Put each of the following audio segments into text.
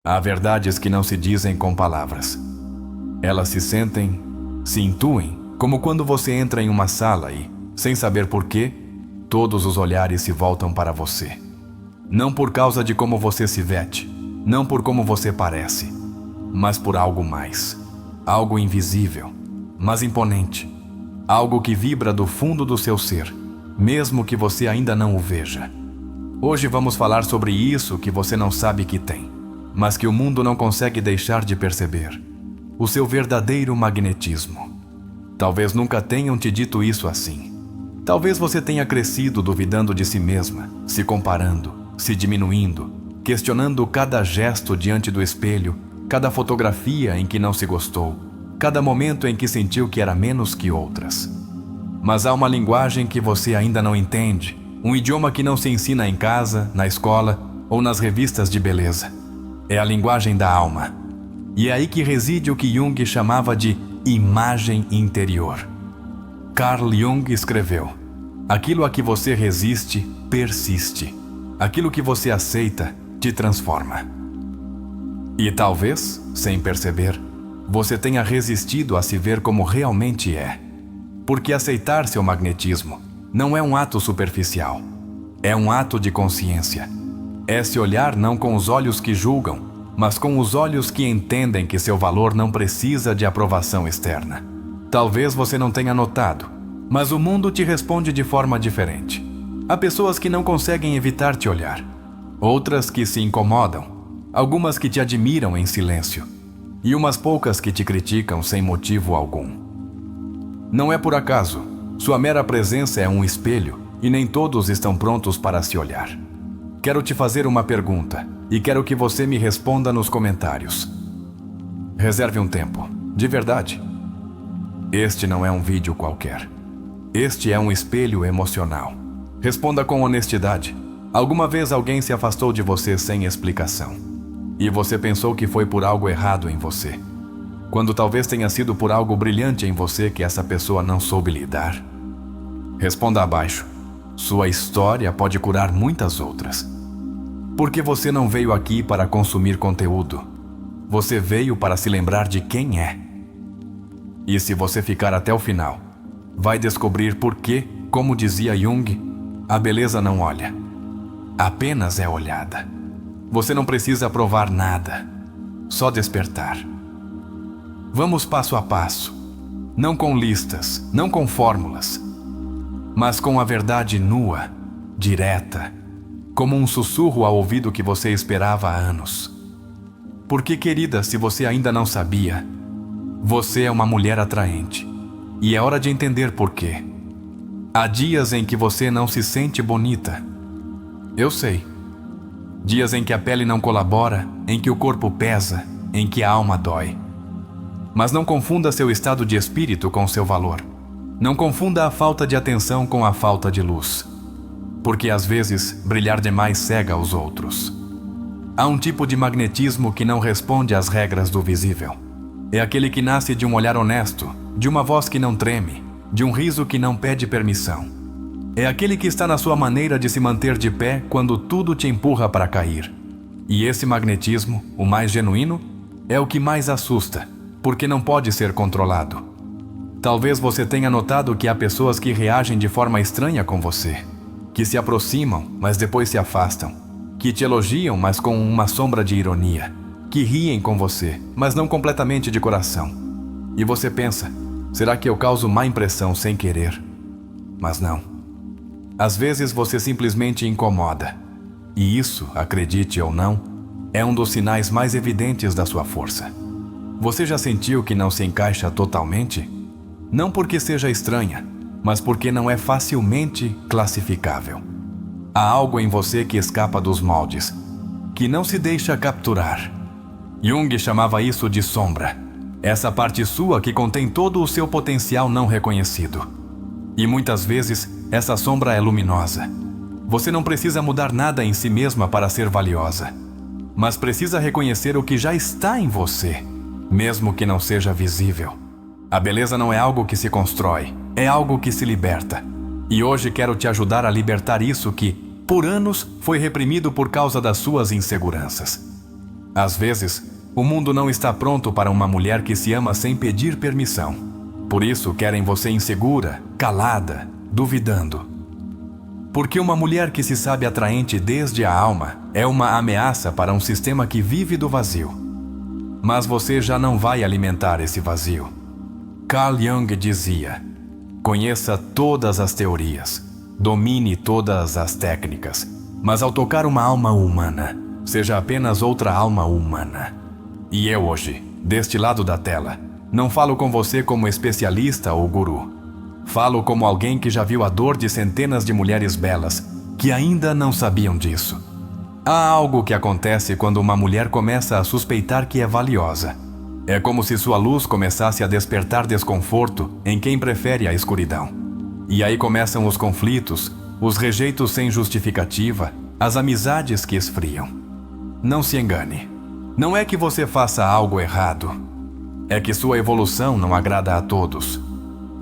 Há verdades que não se dizem com palavras. Elas se sentem, se intuem, como quando você entra em uma sala e, sem saber porquê, todos os olhares se voltam para você. Não por causa de como você se veste, não por como você parece, mas por algo mais. Algo invisível, mas imponente. Algo que vibra do fundo do seu ser, mesmo que você ainda não o veja. Hoje vamos falar sobre isso que você não sabe que tem, mas que o mundo não consegue deixar de perceber. O seu verdadeiro magnetismo. Talvez nunca tenham te dito isso assim. Talvez você tenha crescido duvidando de si mesma, se comparando, se diminuindo, questionando cada gesto diante do espelho, cada fotografia em que não se gostou, cada momento em que sentiu que era menos que outras. Mas há uma linguagem que você ainda não entende, um idioma que não se ensina em casa, na escola ou nas revistas de beleza. É a linguagem da alma. E é aí que reside o que Jung chamava de imagem interior. Carl Jung escreveu: aquilo a que você resiste, persiste. Aquilo que você aceita, te transforma. E talvez, sem perceber, você tenha resistido a se ver como realmente é. Porque aceitar seu magnetismo não é um ato superficial. É um ato de consciência. É se olhar não com os olhos que julgam, mas com os olhos que entendem que seu valor não precisa de aprovação externa. Talvez você não tenha notado, mas o mundo te responde de forma diferente. Há pessoas que não conseguem evitar te olhar, outras que se incomodam, algumas que te admiram em silêncio, e umas poucas que te criticam sem motivo algum. Não é por acaso, sua mera presença é um espelho e nem todos estão prontos para se olhar. Quero te fazer uma pergunta e quero que você me responda nos comentários. Reserve um tempo, de verdade. Este não é um vídeo qualquer. Este é um espelho emocional. Responda com honestidade. Alguma vez alguém se afastou de você sem explicação? E você pensou que foi por algo errado em você, quando talvez tenha sido por algo brilhante em você que essa pessoa não soube lidar? Responda abaixo. Sua história pode curar muitas outras. Porque você não veio aqui para consumir conteúdo. Você veio para se lembrar de quem é. E se você ficar até o final, vai descobrir por que, como dizia Jung, a beleza não olha. Apenas é olhada. Você não precisa provar nada, só despertar. Vamos passo a passo, não com listas, não com fórmulas, mas com a verdade nua, direta, como um sussurro ao ouvido que você esperava há anos. Porque, querida, se você ainda não sabia, você é uma mulher atraente, e é hora de entender por quê. Há dias em que você não se sente bonita. Eu sei. Dias em que a pele não colabora, em que o corpo pesa, em que a alma dói. Mas não confunda seu estado de espírito com seu valor. Não confunda a falta de atenção com a falta de luz. Porque às vezes, brilhar demais cega os outros. Há um tipo de magnetismo que não responde às regras do visível. É aquele que nasce de um olhar honesto, de uma voz que não treme, de um riso que não pede permissão. É aquele que está na sua maneira de se manter de pé quando tudo te empurra para cair. E esse magnetismo, o mais genuíno, é o que mais assusta, porque não pode ser controlado. Talvez você tenha notado que há pessoas que reagem de forma estranha com você, que se aproximam, mas depois se afastam, que te elogiam, mas com uma sombra de ironia, que riem com você, mas não completamente de coração. E você pensa, será que eu causo má impressão sem querer? Mas não. Às vezes você simplesmente incomoda. E isso, acredite ou não, é um dos sinais mais evidentes da sua força. Você já sentiu que não se encaixa totalmente? Não porque seja estranha, mas porque não é facilmente classificável. Há algo em você que escapa dos moldes, que não se deixa capturar. Jung chamava isso de sombra. Essa parte sua que contém todo o seu potencial não reconhecido. E muitas vezes, essa sombra é luminosa. Você não precisa mudar nada em si mesma para ser valiosa, mas precisa reconhecer o que já está em você, mesmo que não seja visível. A beleza não é algo que se constrói, é algo que se liberta. E hoje quero te ajudar a libertar isso que, por anos, foi reprimido por causa das suas inseguranças. Às vezes, o mundo não está pronto para uma mulher que se ama sem pedir permissão. Por isso, querem você insegura, calada, duvidando. Porque uma mulher que se sabe atraente desde a alma é uma ameaça para um sistema que vive do vazio. Mas você já não vai alimentar esse vazio. Carl Jung dizia: conheça todas as teorias, domine todas as técnicas, mas ao tocar uma alma humana, seja apenas outra alma humana. E eu hoje, deste lado da tela, não falo com você como especialista ou guru. Falo como alguém que já viu a dor de centenas de mulheres belas que ainda não sabiam disso. Há algo que acontece quando uma mulher começa a suspeitar que é valiosa. É como se sua luz começasse a despertar desconforto em quem prefere a escuridão. E aí começam os conflitos, os rejeitos sem justificativa, as amizades que esfriam. Não se engane. Não é que você faça algo errado. É que sua evolução não agrada a todos.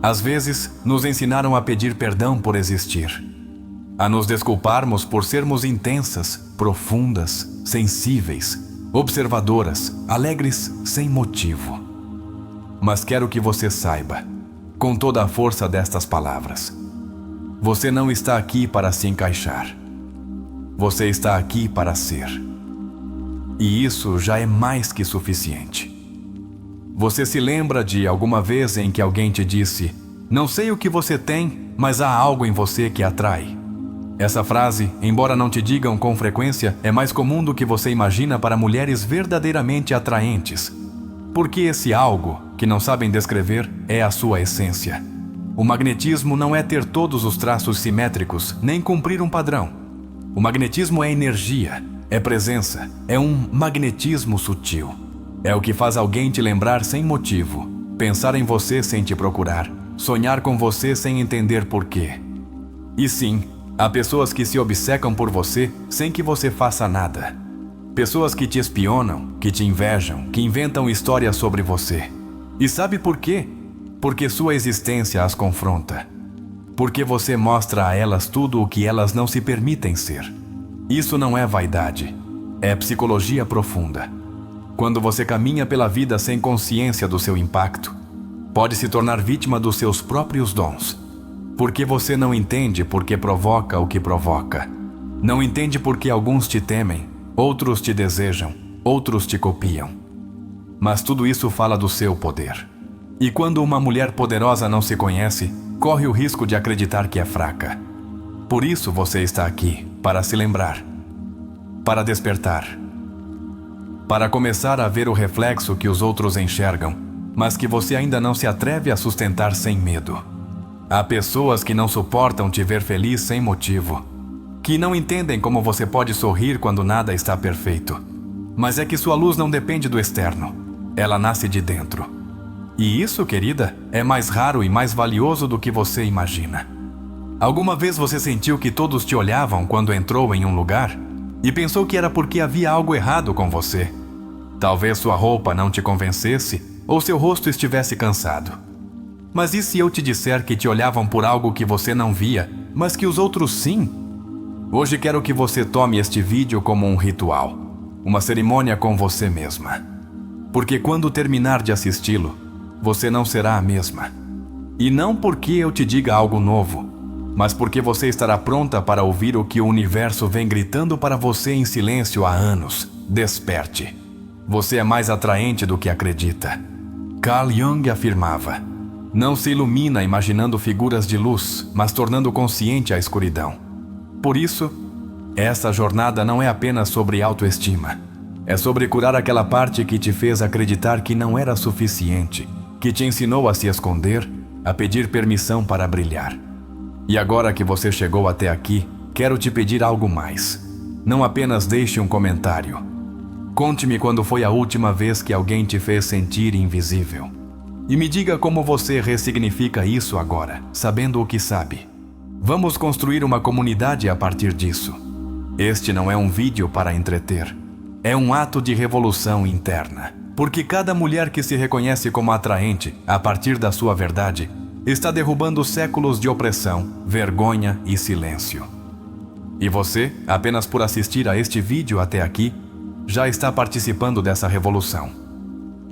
Às vezes, nos ensinaram a pedir perdão por existir, a nos desculparmos por sermos intensas, profundas, sensíveis, observadoras, alegres sem motivo. Mas quero que você saiba, com toda a força destas palavras, você não está aqui para se encaixar. Você está aqui para ser. E isso já é mais que suficiente. Você se lembra de alguma vez em que alguém te disse: não sei o que você tem, mas há algo em você que atrai? Essa frase, embora não te digam com frequência, é mais comum do que você imagina para mulheres verdadeiramente atraentes. Porque esse algo, que não sabem descrever, é a sua essência. O magnetismo não é ter todos os traços simétricos, nem cumprir um padrão. O magnetismo é energia, é presença, é um magnetismo sutil. É o que faz alguém te lembrar sem motivo, pensar em você sem te procurar, sonhar com você sem entender porquê. E sim, há pessoas que se obcecam por você sem que você faça nada. Pessoas que te espionam, que te invejam, que inventam histórias sobre você. E sabe por quê? Porque sua existência as confronta. Porque você mostra a elas tudo o que elas não se permitem ser. Isso não é vaidade, é psicologia profunda. Quando você caminha pela vida sem consciência do seu impacto, pode se tornar vítima dos seus próprios dons. Porque você não entende por que provoca o que provoca. Não entende por que alguns te temem, outros te desejam, outros te copiam. Mas tudo isso fala do seu poder. E quando uma mulher poderosa não se conhece, corre o risco de acreditar que é fraca. Por isso você está aqui, para se lembrar, para despertar, para começar a ver o reflexo que os outros enxergam, mas que você ainda não se atreve a sustentar sem medo. Há pessoas que não suportam te ver feliz sem motivo, que não entendem como você pode sorrir quando nada está perfeito. Mas é que sua luz não depende do externo, ela nasce de dentro. E isso, querida, é mais raro e mais valioso do que você imagina. Alguma vez você sentiu que todos te olhavam quando entrou em um lugar? E pensou que era porque havia algo errado com você. Talvez sua roupa não te convencesse ou seu rosto estivesse cansado. Mas e se eu te disser que te olhavam por algo que você não via, mas que os outros sim? Hoje quero que você tome este vídeo como um ritual, uma cerimônia com você mesma. Porque quando terminar de assisti-lo, você não será a mesma. E não porque eu te diga algo novo, mas porque você estará pronta para ouvir o que o universo vem gritando para você em silêncio há anos. Desperte. Você é mais atraente do que acredita. Carl Jung afirmava: não se ilumina imaginando figuras de luz, mas tornando consciente a escuridão. Por isso, essa jornada não é apenas sobre autoestima. É sobre curar aquela parte que te fez acreditar que não era suficiente, que te ensinou a se esconder, a pedir permissão para brilhar. E agora que você chegou até aqui, quero te pedir algo mais. Não apenas deixe um comentário. Conte-me quando foi a última vez que alguém te fez sentir invisível. E me diga como você ressignifica isso agora, sabendo o que sabe. Vamos construir uma comunidade a partir disso. Este não é um vídeo para entreter. É um ato de revolução interna. Porque cada mulher que se reconhece como atraente, a partir da sua verdade, está derrubando séculos de opressão, vergonha e silêncio. E você, apenas por assistir a este vídeo até aqui, já está participando dessa revolução.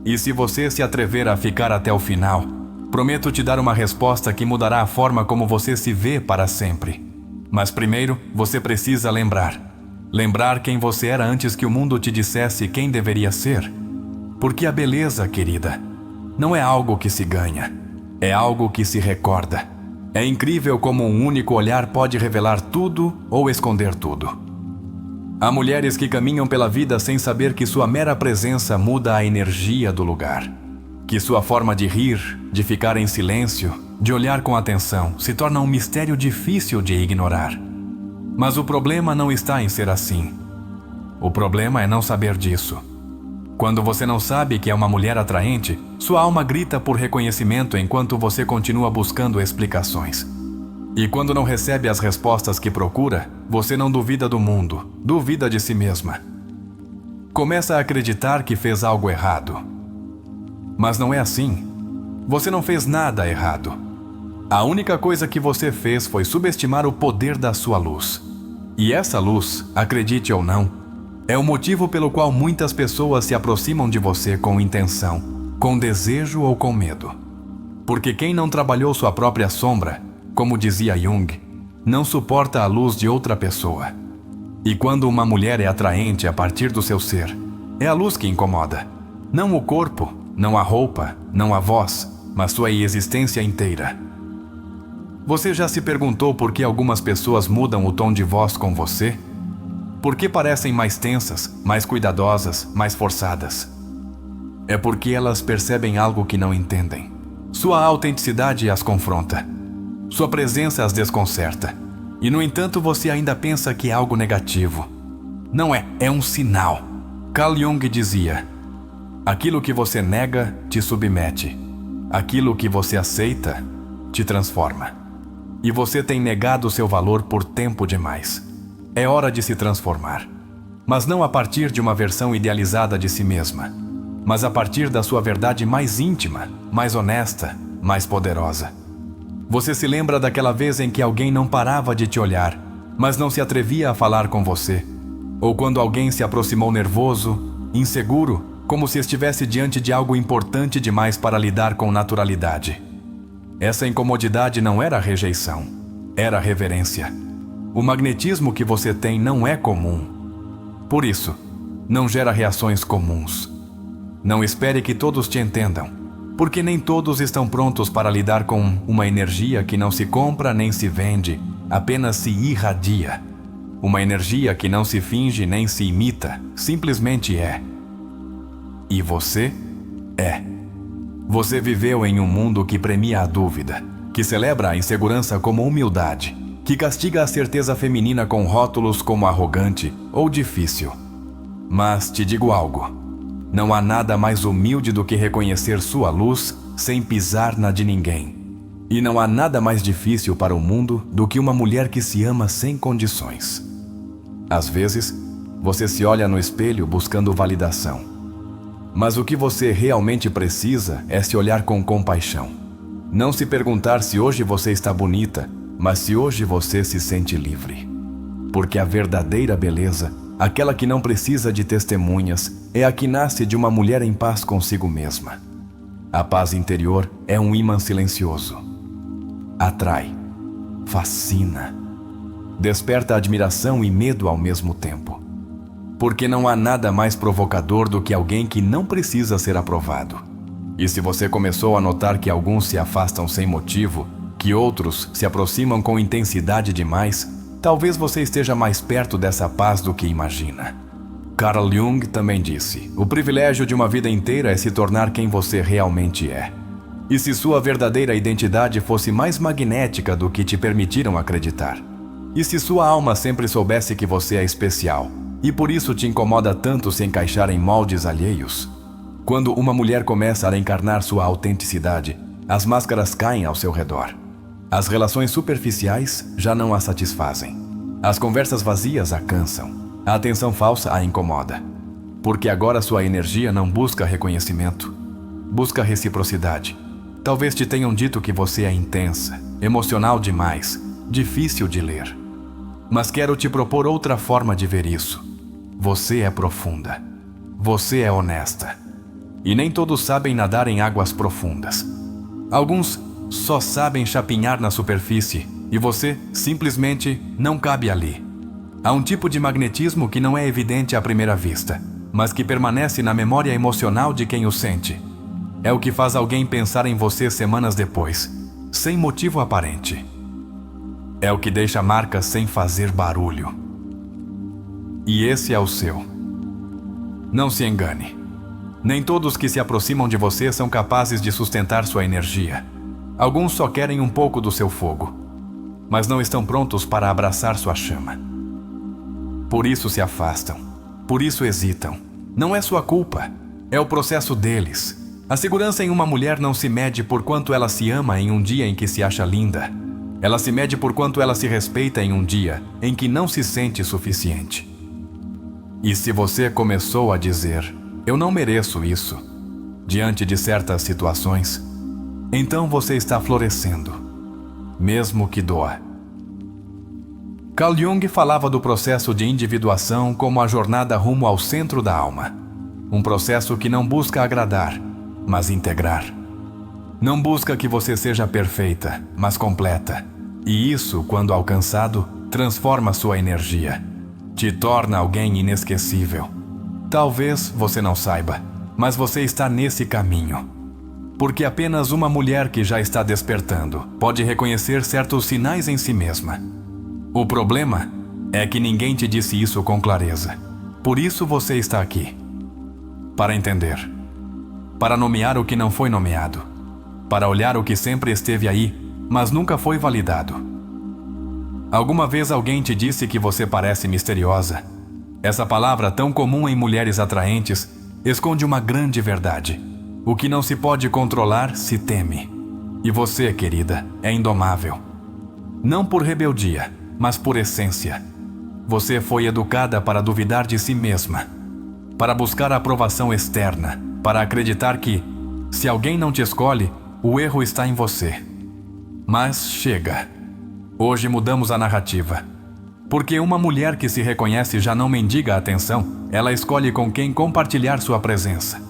E se você se atrever a ficar até o final, prometo te dar uma resposta que mudará a forma como você se vê para sempre. Mas primeiro, você precisa lembrar. Lembrar quem você era antes que o mundo te dissesse quem deveria ser. Porque a beleza, querida, não é algo que se ganha, é algo que se recorda. É incrível como um único olhar pode revelar tudo ou esconder tudo. Há mulheres que caminham pela vida sem saber que sua mera presença muda a energia do lugar. Que sua forma de rir, de ficar em silêncio, de olhar com atenção, se torna um mistério difícil de ignorar. Mas o problema não está em ser assim. O problema é não saber disso. Quando você não sabe que é uma mulher atraente, sua alma grita por reconhecimento enquanto você continua buscando explicações. E quando não recebe as respostas que procura, você não duvida do mundo, duvida de si mesma. Começa a acreditar que fez algo errado. Mas não é assim. Você não fez nada errado. A única coisa que você fez foi subestimar o poder da sua luz. E essa luz, acredite ou não, é o motivo pelo qual muitas pessoas se aproximam de você com intenção, com desejo ou com medo. Porque quem não trabalhou sua própria sombra, como dizia Jung, não suporta a luz de outra pessoa. E quando uma mulher é atraente a partir do seu ser, é a luz que incomoda. Não o corpo, não a roupa, não a voz, mas sua existência inteira. Você já se perguntou por que algumas pessoas mudam o tom de voz com você? Por que parecem mais tensas, mais cuidadosas, mais forçadas? É porque elas percebem algo que não entendem. Sua autenticidade as confronta. Sua presença as desconcerta. E, no entanto, você ainda pensa que é algo negativo. Não é, é um sinal. Carl Jung dizia: aquilo que você nega te submete. Aquilo que você aceita te transforma. E você tem negado seu valor por tempo demais. É hora de se transformar. Mas não a partir de uma versão idealizada de si mesma, mas a partir da sua verdade mais íntima, mais honesta, mais poderosa. Você se lembra daquela vez em que alguém não parava de te olhar, mas não se atrevia a falar com você? Ou quando alguém se aproximou nervoso, inseguro, como se estivesse diante de algo importante demais para lidar com naturalidade? Essa incomodidade não era rejeição, era reverência. O magnetismo que você tem não é comum. Por isso, não gera reações comuns. Não espere que todos te entendam, porque nem todos estão prontos para lidar com uma energia que não se compra nem se vende, apenas se irradia. Uma energia que não se finge nem se imita, simplesmente é. E você é. Você viveu em um mundo que premia a dúvida, que celebra a insegurança como humildade, que castiga a certeza feminina com rótulos como arrogante ou difícil. Mas te digo algo: não há nada mais humilde do que reconhecer sua luz sem pisar na de ninguém. E não há nada mais difícil para o mundo do que uma mulher que se ama sem condições. Às vezes, você se olha no espelho buscando validação. Mas o que você realmente precisa é se olhar com compaixão. Não se perguntar se hoje você está bonita, mas se hoje você se sente livre. Porque a verdadeira beleza, aquela que não precisa de testemunhas, é a que nasce de uma mulher em paz consigo mesma. A paz interior é um imã silencioso. Atrai, fascina, desperta admiração e medo ao mesmo tempo. Porque não há nada mais provocador do que alguém que não precisa ser aprovado. E se você começou a notar que alguns se afastam sem motivo, que outros se aproximam com intensidade demais, talvez você esteja mais perto dessa paz do que imagina. Carl Jung também disse: o privilégio de uma vida inteira é se tornar quem você realmente é. E se sua verdadeira identidade fosse mais magnética do que te permitiram acreditar? E se sua alma sempre soubesse que você é especial, e por isso te incomoda tanto se encaixar em moldes alheios? Quando uma mulher começa a encarnar sua autenticidade, as máscaras caem ao seu redor. As relações superficiais já não a satisfazem. As conversas vazias a cansam. A atenção falsa a incomoda. Porque agora sua energia não busca reconhecimento. Busca reciprocidade. Talvez te tenham dito que você é intensa, emocional demais, difícil de ler. Mas quero te propor outra forma de ver isso. Você é profunda. Você é honesta. E nem todos sabem nadar em águas profundas. Alguns só sabem chapinhar na superfície e você simplesmente não cabe ali. Há um tipo de magnetismo que não é evidente à primeira vista, mas que permanece na memória emocional de quem o sente. É o que faz alguém pensar em você semanas depois, sem motivo aparente. É o que deixa marcas sem fazer barulho. E esse é o seu. Não se engane. Nem todos que se aproximam de você são capazes de sustentar sua energia. Alguns só querem um pouco do seu fogo, mas não estão prontos para abraçar sua chama. Por isso se afastam. Por isso hesitam. Não é sua culpa. É o processo deles. A segurança em uma mulher não se mede por quanto ela se ama em um dia em que se acha linda. Ela se mede por quanto ela se respeita em um dia em que não se sente suficiente. E se você começou a dizer, eu não mereço isso, diante de certas situações, então você está florescendo, mesmo que doa. Carl Jung falava do processo de individuação como a jornada rumo ao centro da alma. Um processo que não busca agradar, mas integrar. Não busca que você seja perfeita, mas completa. E isso, quando alcançado, transforma sua energia. Te torna alguém inesquecível. Talvez você não saiba, mas você está nesse caminho. Porque apenas uma mulher que já está despertando pode reconhecer certos sinais em si mesma. O problema é que ninguém te disse isso com clareza. Por isso você está aqui. Para entender. Para nomear o que não foi nomeado. Para olhar o que sempre esteve aí, mas nunca foi validado. Alguma vez alguém te disse que você parece misteriosa? Essa palavra tão comum em mulheres atraentes esconde uma grande verdade. O que não se pode controlar se teme. E você, querida, é indomável. Não por rebeldia, mas por essência. Você foi educada para duvidar de si mesma, para buscar a aprovação externa, para acreditar que, se alguém não te escolhe, o erro está em você. Mas chega. Hoje mudamos a narrativa. Porque uma mulher que se reconhece já não mendiga atenção, ela escolhe com quem compartilhar sua presença.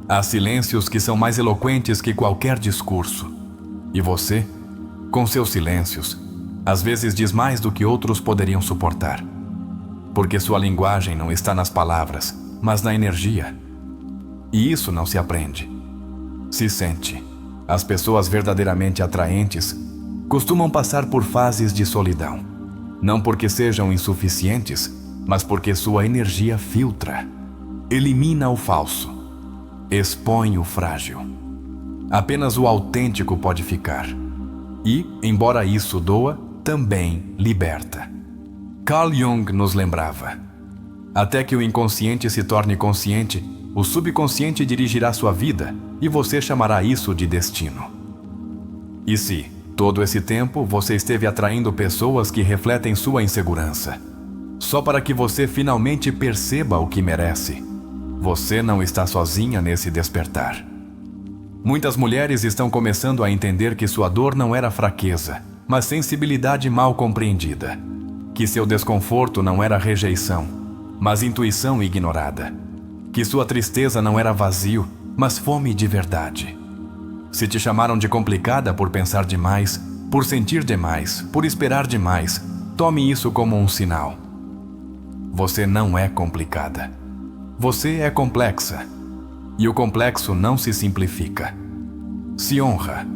Há silêncios que são mais eloquentes que qualquer discurso. E você, com seus silêncios, às vezes diz mais do que outros poderiam suportar. Porque sua linguagem não está nas palavras, mas na energia. E isso não se aprende. Se sente. As pessoas verdadeiramente atraentes costumam passar por fases de solidão. Não porque sejam insuficientes, mas porque sua energia filtra. Elimina o falso. Expõe o frágil. Apenas o autêntico pode ficar. E, embora isso doa, também liberta. Carl Jung nos lembrava: até que o inconsciente se torne consciente, o subconsciente dirigirá sua vida e você chamará isso de destino. E se, todo esse tempo, você esteve atraindo pessoas que refletem sua insegurança, só para que você finalmente perceba o que merece, você não está sozinha nesse despertar. Muitas mulheres estão começando a entender que sua dor não era fraqueza, mas sensibilidade mal compreendida. Que seu desconforto não era rejeição, mas intuição ignorada. Que sua tristeza não era vazio, mas fome de verdade. Se te chamaram de complicada por pensar demais, por sentir demais, por esperar demais, tome isso como um sinal. Você não é complicada. Você é complexa. E o complexo não se simplifica. Se honra.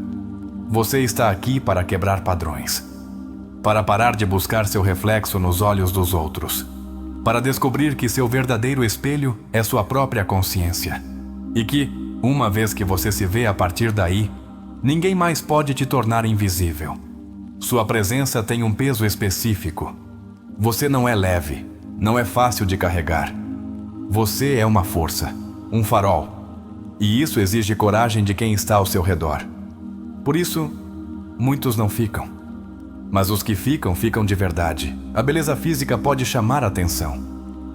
Você está aqui para quebrar padrões. Para parar de buscar seu reflexo nos olhos dos outros. Para descobrir que seu verdadeiro espelho é sua própria consciência. E que, uma vez que você se vê a partir daí, ninguém mais pode te tornar invisível. Sua presença tem um peso específico. Você não é leve, não é fácil de carregar. Você é uma força, um farol. E isso exige coragem de quem está ao seu redor. Por isso, muitos não ficam. Mas os que ficam, ficam de verdade. A beleza física pode chamar a atenção,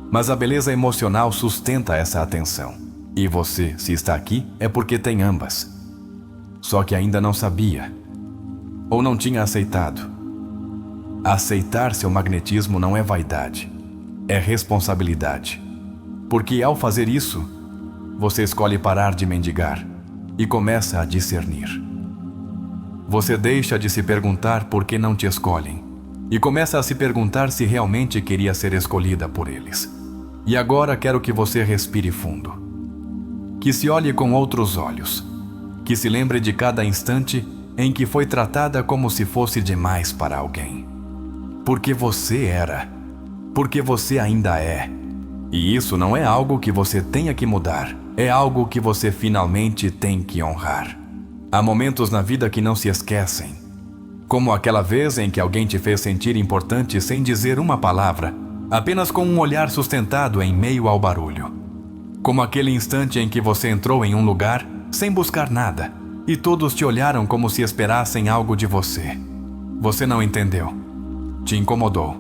mas a beleza emocional sustenta essa atenção. E você, se está aqui, é porque tem ambas. Só que ainda não sabia. Ou não tinha aceitado. Aceitar seu magnetismo não é vaidade. É responsabilidade. Porque ao fazer isso, você escolhe parar de mendigar e começa a discernir. Você deixa de se perguntar por que não te escolhem e começa a se perguntar se realmente queria ser escolhida por eles. E agora quero que você respire fundo. Que se olhe com outros olhos. Que se lembre de cada instante em que foi tratada como se fosse demais para alguém. Porque você era. Porque você ainda é. E isso não é algo que você tenha que mudar. É algo que você finalmente tem que honrar. Há momentos na vida que não se esquecem. Como aquela vez em que alguém te fez sentir importante sem dizer uma palavra, apenas com um olhar sustentado em meio ao barulho. Como aquele instante em que você entrou em um lugar sem buscar nada e todos te olharam como se esperassem algo de você. Você não entendeu. Te incomodou.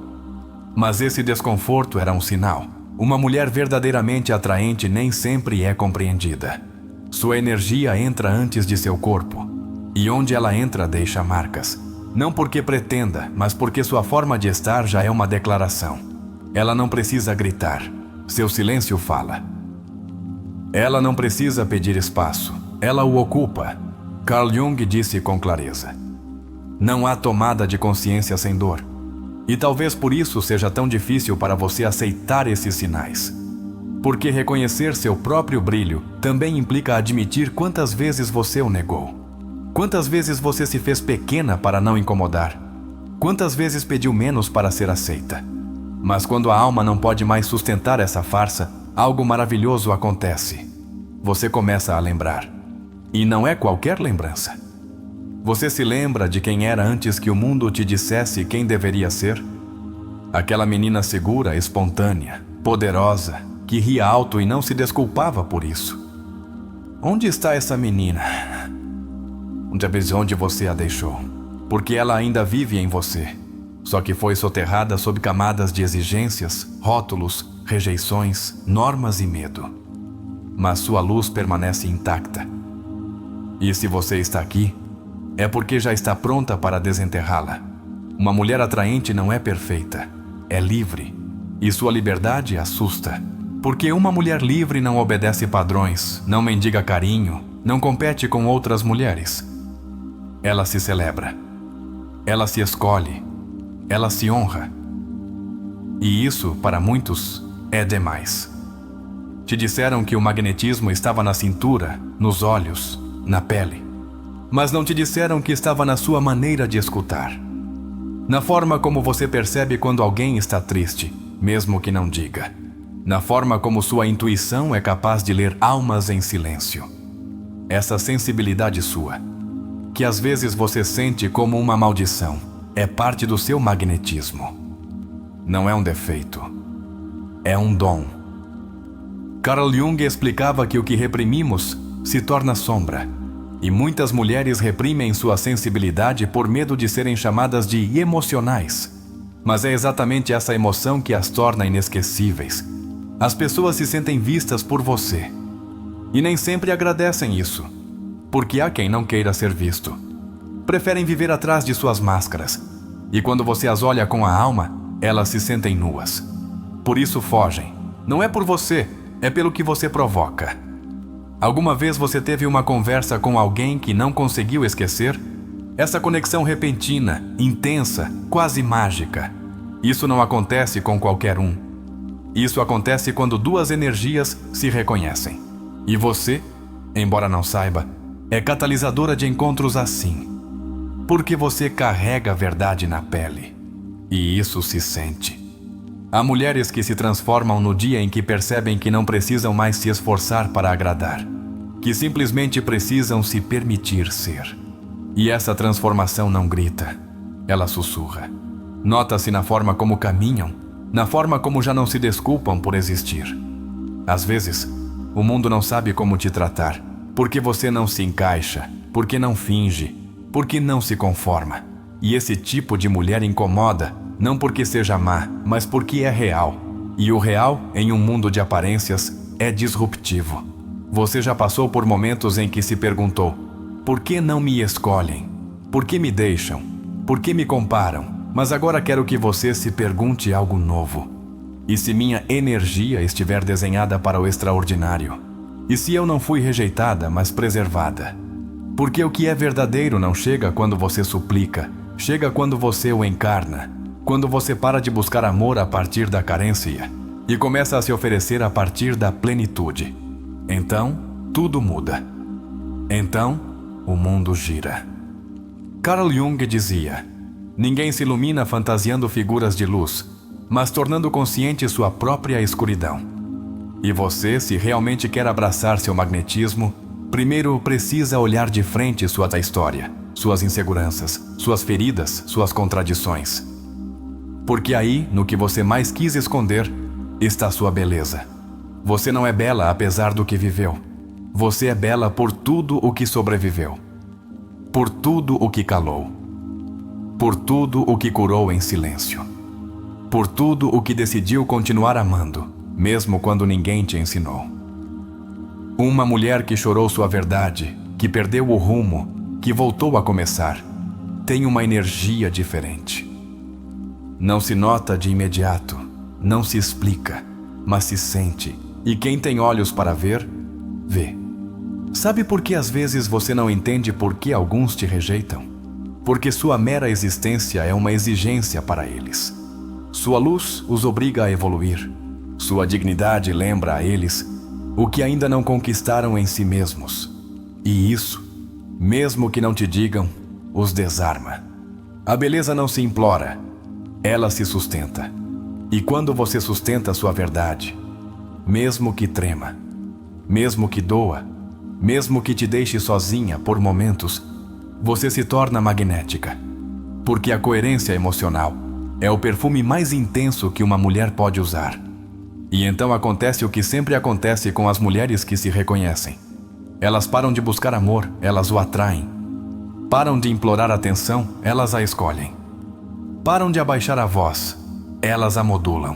Mas esse desconforto era um sinal. Uma mulher verdadeiramente atraente nem sempre é compreendida. Sua energia entra antes de seu corpo. E onde ela entra deixa marcas. Não porque pretenda, mas porque sua forma de estar já é uma declaração. Ela não precisa gritar. Seu silêncio fala. Ela não precisa pedir espaço. Ela o ocupa. Carl Jung disse com clareza. Não há tomada de consciência sem dor. E talvez por isso seja tão difícil para você aceitar esses sinais. Porque reconhecer seu próprio brilho também implica admitir quantas vezes você o negou. Quantas vezes você se fez pequena para não incomodar. Quantas vezes pediu menos para ser aceita. Mas quando a alma não pode mais sustentar essa farsa, algo maravilhoso acontece. Você começa a lembrar. E não é qualquer lembrança. Você se lembra de quem era antes que o mundo te dissesse quem deveria ser? Aquela menina segura, espontânea, poderosa, que ria alto e não se desculpava por isso. Onde está essa menina? Onde você a deixou? Porque ela ainda vive em você. Só que foi soterrada sob camadas de exigências, rótulos, rejeições, normas e medo. Mas sua luz permanece intacta. E se você está aqui, é porque já está pronta para desenterrá-la. Uma mulher atraente não é perfeita, é livre. E sua liberdade assusta. Porque uma mulher livre não obedece padrões, não mendiga carinho, não compete com outras mulheres. Ela se celebra. Ela se escolhe. Ela se honra. E isso, para muitos, é demais. Te disseram que o magnetismo estava na cintura, nos olhos, na pele. Mas não te disseram que estava na sua maneira de escutar. Na forma como você percebe quando alguém está triste, mesmo que não diga. Na forma como sua intuição é capaz de ler almas em silêncio. Essa sensibilidade sua, que às vezes você sente como uma maldição, é parte do seu magnetismo. Não é um defeito. É um dom. Carl Jung explicava que o que reprimimos se torna sombra. E muitas mulheres reprimem sua sensibilidade por medo de serem chamadas de emocionais. Mas é exatamente essa emoção que as torna inesquecíveis. As pessoas se sentem vistas por você. E nem sempre agradecem isso. Porque há quem não queira ser visto. Preferem viver atrás de suas máscaras. E quando você as olha com a alma, elas se sentem nuas. Por isso fogem. Não é por você, é pelo que você provoca. Alguma vez você teve uma conversa com alguém que não conseguiu esquecer? Essa conexão repentina, intensa, quase mágica. Isso não acontece com qualquer um. Isso acontece quando duas energias se reconhecem. E você, embora não saiba, é catalisadora de encontros assim. Porque você carrega a verdade na pele. E isso se sente. Há mulheres que se transformam no dia em que percebem que não precisam mais se esforçar para agradar. Que simplesmente precisam se permitir ser. E essa transformação não grita. Ela sussurra. Nota-se na forma como caminham, na forma como já não se desculpam por existir. Às vezes, o mundo não sabe como te tratar, porque você não se encaixa, porque não finge, porque não se conforma. E esse tipo de mulher incomoda, não porque seja má, mas porque é real. E o real, em um mundo de aparências, é disruptivo. Você já passou por momentos em que se perguntou: por que não me escolhem? Por que me deixam? Por que me comparam? Mas agora quero que você se pergunte algo novo. E se minha energia estiver desenhada para o extraordinário? E se eu não fui rejeitada, mas preservada? Porque o que é verdadeiro não chega quando você suplica, chega quando você o encarna, quando você para de buscar amor a partir da carência e começa a se oferecer a partir da plenitude. Então, tudo muda. Então, o mundo gira. Carl Jung dizia: ninguém se ilumina fantasiando figuras de luz, mas tornando consciente sua própria escuridão. E você, se realmente quer abraçar seu magnetismo, primeiro precisa olhar de frente sua história, suas inseguranças, suas feridas, suas contradições. Porque aí, no que você mais quis esconder, está sua beleza. Você não é bela apesar do que viveu. Você é bela por tudo o que sobreviveu. Por tudo o que calou. Por tudo o que curou em silêncio. Por tudo o que decidiu continuar amando, mesmo quando ninguém te ensinou. Uma mulher que chorou sua verdade, que perdeu o rumo, que voltou a começar, tem uma energia diferente. Não se nota de imediato, não se explica, mas se sente, e quem tem olhos para ver, vê. Sabe por que às vezes você não entende por que alguns te rejeitam? Porque sua mera existência é uma exigência para eles. Sua luz os obriga a evoluir. Sua dignidade lembra a eles o que ainda não conquistaram em si mesmos. E isso, mesmo que não te digam, os desarma. A beleza não se implora, ela se sustenta. E quando você sustenta sua verdade, mesmo que trema, mesmo que doa, mesmo que te deixe sozinha por momentos, você se torna magnética. Porque a coerência emocional é o perfume mais intenso que uma mulher pode usar. E então acontece o que sempre acontece com as mulheres que se reconhecem. Elas param de buscar amor, elas o atraem. Param de implorar atenção, elas a escolhem. Param de abaixar a voz, elas a modulam.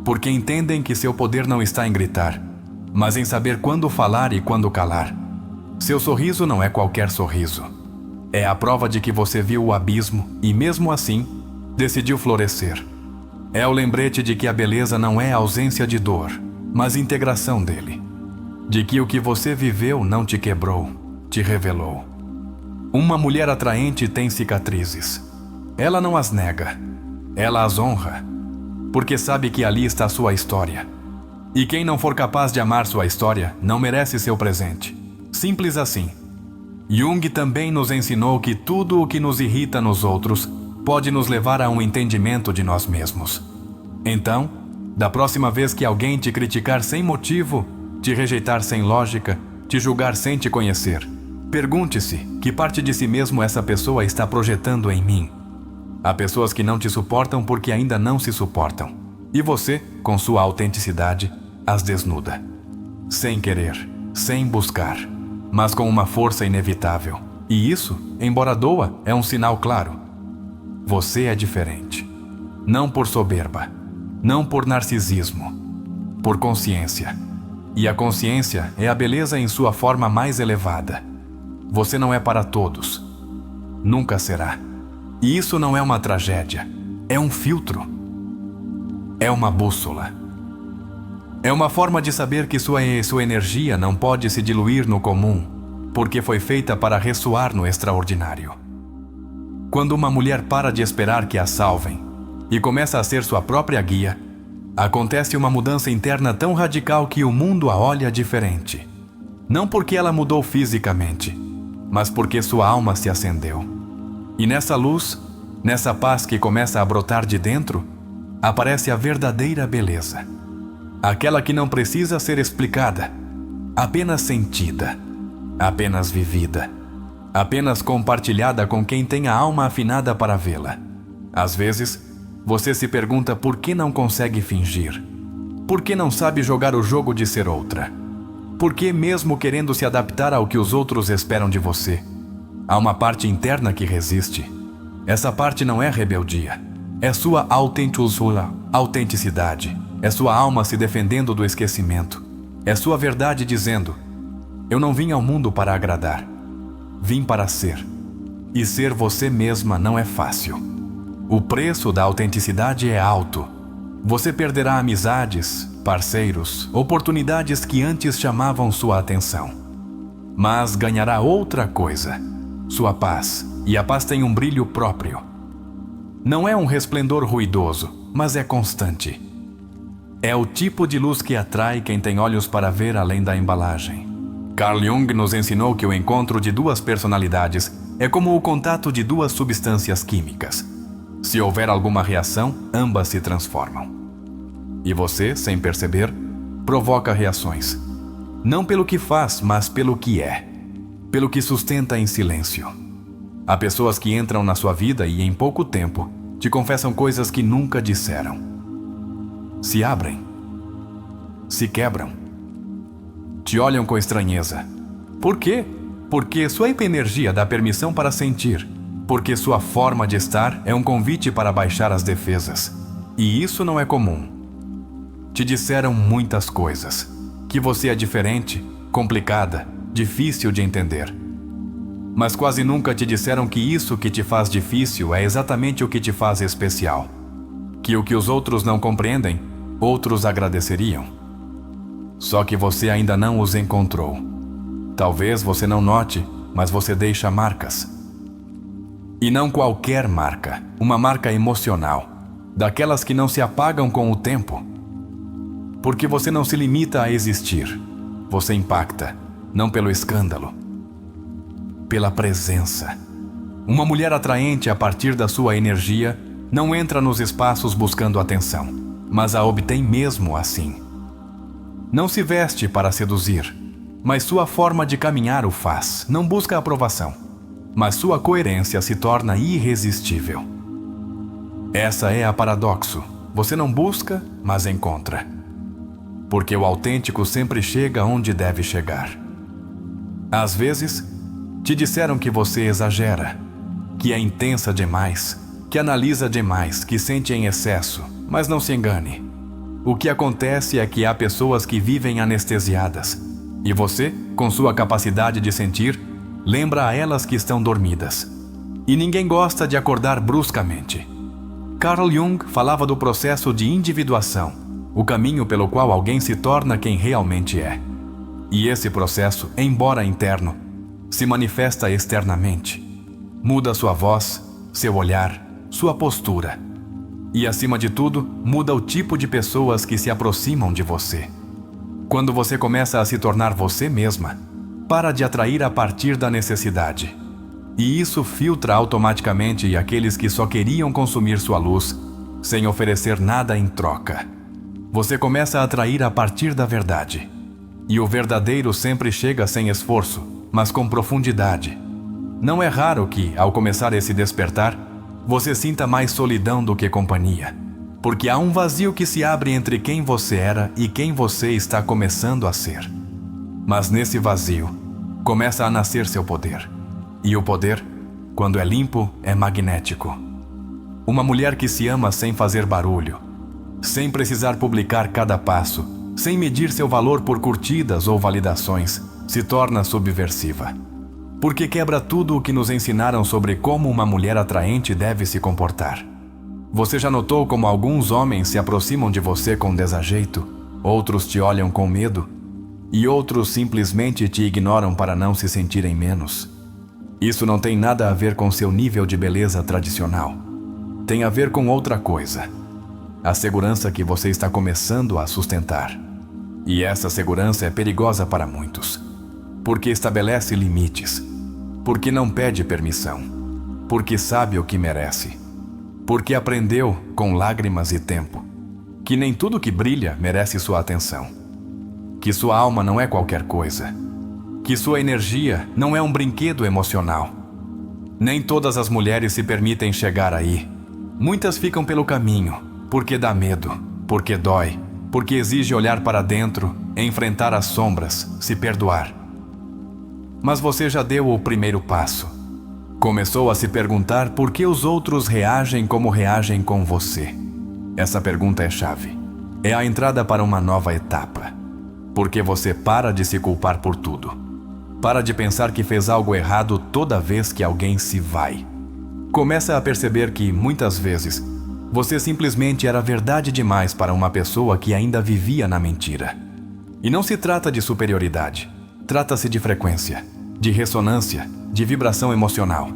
Porque entendem que seu poder não está em gritar, mas em saber quando falar e quando calar. Seu sorriso não é qualquer sorriso. É a prova de que você viu o abismo e, mesmo assim, decidiu florescer. É o lembrete de que a beleza não é ausência de dor, mas integração dele. De que o que você viveu não te quebrou, te revelou. Uma mulher atraente tem cicatrizes. Ela não as nega, ela as honra, porque sabe que ali está sua história. E quem não for capaz de amar sua história não merece seu presente. Simples assim. Jung também nos ensinou que tudo o que nos irrita nos outros pode nos levar a um entendimento de nós mesmos. Então, da próxima vez que alguém te criticar sem motivo, te rejeitar sem lógica, te julgar sem te conhecer, pergunte-se que parte de si mesmo essa pessoa está projetando em mim. Há pessoas que não te suportam porque ainda não se suportam. E você, com sua autenticidade, as desnuda. Sem querer, sem buscar, mas com uma força inevitável. E isso, embora doa, é um sinal claro. Você é diferente. Não por soberba, não por narcisismo, por consciência. E a consciência é a beleza em sua forma mais elevada. Você não é para todos. Nunca será. E isso não é uma tragédia. É um filtro. É uma bússola. É uma forma de saber que sua energia não pode se diluir no comum, porque foi feita para ressoar no extraordinário. Quando uma mulher para de esperar que a salvem e começa a ser sua própria guia, acontece uma mudança interna tão radical que o mundo a olha diferente. Não porque ela mudou fisicamente, mas porque sua alma se acendeu. E nessa luz, nessa paz que começa a brotar de dentro, aparece a verdadeira beleza. Aquela que não precisa ser explicada, apenas sentida, apenas vivida, apenas compartilhada com quem tem a alma afinada para vê-la. Às vezes, você se pergunta por que não consegue fingir. Por que não sabe jogar o jogo de ser outra? Por que, mesmo querendo se adaptar ao que os outros esperam de você, há uma parte interna que resiste? Essa parte não é rebeldia. É sua autenticidade. É sua alma se defendendo do esquecimento. É sua verdade dizendo: eu não vim ao mundo para agradar. Vim para ser. E ser você mesma não é fácil. O preço da autenticidade é alto. Você perderá amizades, parceiros, oportunidades que antes chamavam sua atenção. Mas ganhará outra coisa, sua paz, e a paz tem um brilho próprio. Não é um resplendor ruidoso, mas é constante. É o tipo de luz que atrai quem tem olhos para ver além da embalagem. Carl Jung nos ensinou que o encontro de duas personalidades é como o contato de duas substâncias químicas. Se houver alguma reação, ambas se transformam. E você, sem perceber, provoca reações. Não pelo que faz, mas pelo que é. Pelo que sustenta em silêncio. Há pessoas que entram na sua vida e, em pouco tempo, te confessam coisas que nunca disseram. Se abrem. Se quebram. Te olham com estranheza. Por quê? Porque sua hiperenergia dá permissão para sentir. Porque sua forma de estar é um convite para baixar as defesas. E isso não é comum. Te disseram muitas coisas. Que você é diferente, complicada, difícil de entender. Mas quase nunca te disseram que isso que te faz difícil é exatamente o que te faz especial. Que o que os outros não compreendem, outros agradeceriam. Só que você ainda não os encontrou. Talvez você não note, mas você deixa marcas. E não qualquer marca, uma marca emocional, daquelas que não se apagam com o tempo. Porque você não se limita a existir. Você impacta, não pelo escândalo, pela presença. Uma mulher atraente a partir da sua energia não entra nos espaços buscando atenção, mas a obtém mesmo assim. Não se veste para seduzir, mas sua forma de caminhar o faz. Não busca aprovação, mas sua coerência se torna irresistível. Essa é a paradoxo. Você não busca, mas encontra. Porque o autêntico sempre chega onde deve chegar. Às vezes, te disseram que você exagera, que é intensa demais, que analisa demais, que sente em excesso, mas não se engane. O que acontece é que há pessoas que vivem anestesiadas, e você, com sua capacidade de sentir, lembra a elas que estão dormidas. E ninguém gosta de acordar bruscamente. Carl Jung falava do processo de individuação, o caminho pelo qual alguém se torna quem realmente é. E esse processo, embora interno, se manifesta externamente. Muda sua voz, seu olhar, sua postura. E, acima de tudo, muda o tipo de pessoas que se aproximam de você. Quando você começa a se tornar você mesma, para de atrair a partir da necessidade. E isso filtra automaticamente aqueles que só queriam consumir sua luz, sem oferecer nada em troca. Você começa a atrair a partir da verdade. E o verdadeiro sempre chega sem esforço, mas com profundidade. Não é raro que, ao começar esse despertar, você sinta mais solidão do que companhia. Porque há um vazio que se abre entre quem você era e quem você está começando a ser. Mas nesse vazio, começa a nascer seu poder. E o poder, quando é limpo, é magnético. Uma mulher que se ama sem fazer barulho, sem precisar publicar cada passo, sem medir seu valor por curtidas ou validações, se torna subversiva. Porque quebra tudo o que nos ensinaram sobre como uma mulher atraente deve se comportar. Você já notou como alguns homens se aproximam de você com desajeito, outros te olham com medo, e outros simplesmente te ignoram para não se sentirem menos? Isso não tem nada a ver com seu nível de beleza tradicional. Tem a ver com outra coisa. A segurança que você está começando a sustentar. E essa segurança é perigosa para muitos. Porque estabelece limites. Porque não pede permissão. Porque sabe o que merece. Porque aprendeu, com lágrimas e tempo, que nem tudo que brilha merece sua atenção. Que sua alma não é qualquer coisa. Que sua energia não é um brinquedo emocional. Nem todas as mulheres se permitem chegar aí. Muitas ficam pelo caminho, porque dá medo, porque dói, porque exige olhar para dentro, enfrentar as sombras, se perdoar. Mas você já deu o primeiro passo. Começou a se perguntar por que os outros reagem como reagem com você. Essa pergunta é chave. É a entrada para uma nova etapa. Porque você para de se culpar por tudo. Para de pensar que fez algo errado toda vez que alguém se vai. Começa a perceber que, muitas vezes, Você simplesmente era verdade demais para uma pessoa que ainda vivia na mentira. E não se trata de superioridade. Trata-se de frequência, de ressonância, de vibração emocional.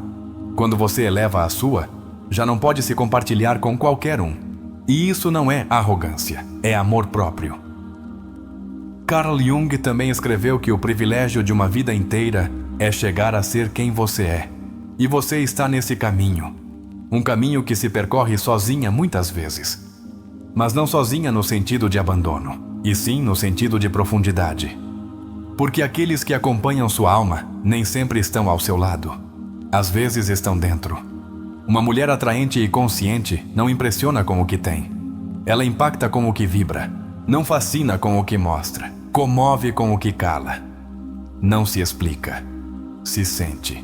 Quando você eleva a sua, já não pode se compartilhar com qualquer um. E isso não é arrogância, é amor próprio. Carl Jung também escreveu que o privilégio de uma vida inteira é chegar a ser quem você é. E você está nesse caminho. Um caminho que se percorre sozinha muitas vezes. Mas não sozinha no sentido de abandono, e sim no sentido de profundidade. Porque aqueles que acompanham sua alma nem sempre estão ao seu lado. Às vezes estão dentro. Uma mulher atraente e consciente não impressiona com o que tem. Ela impacta com o que vibra. Não fascina com o que mostra. Comove com o que cala. Não se explica. Se sente.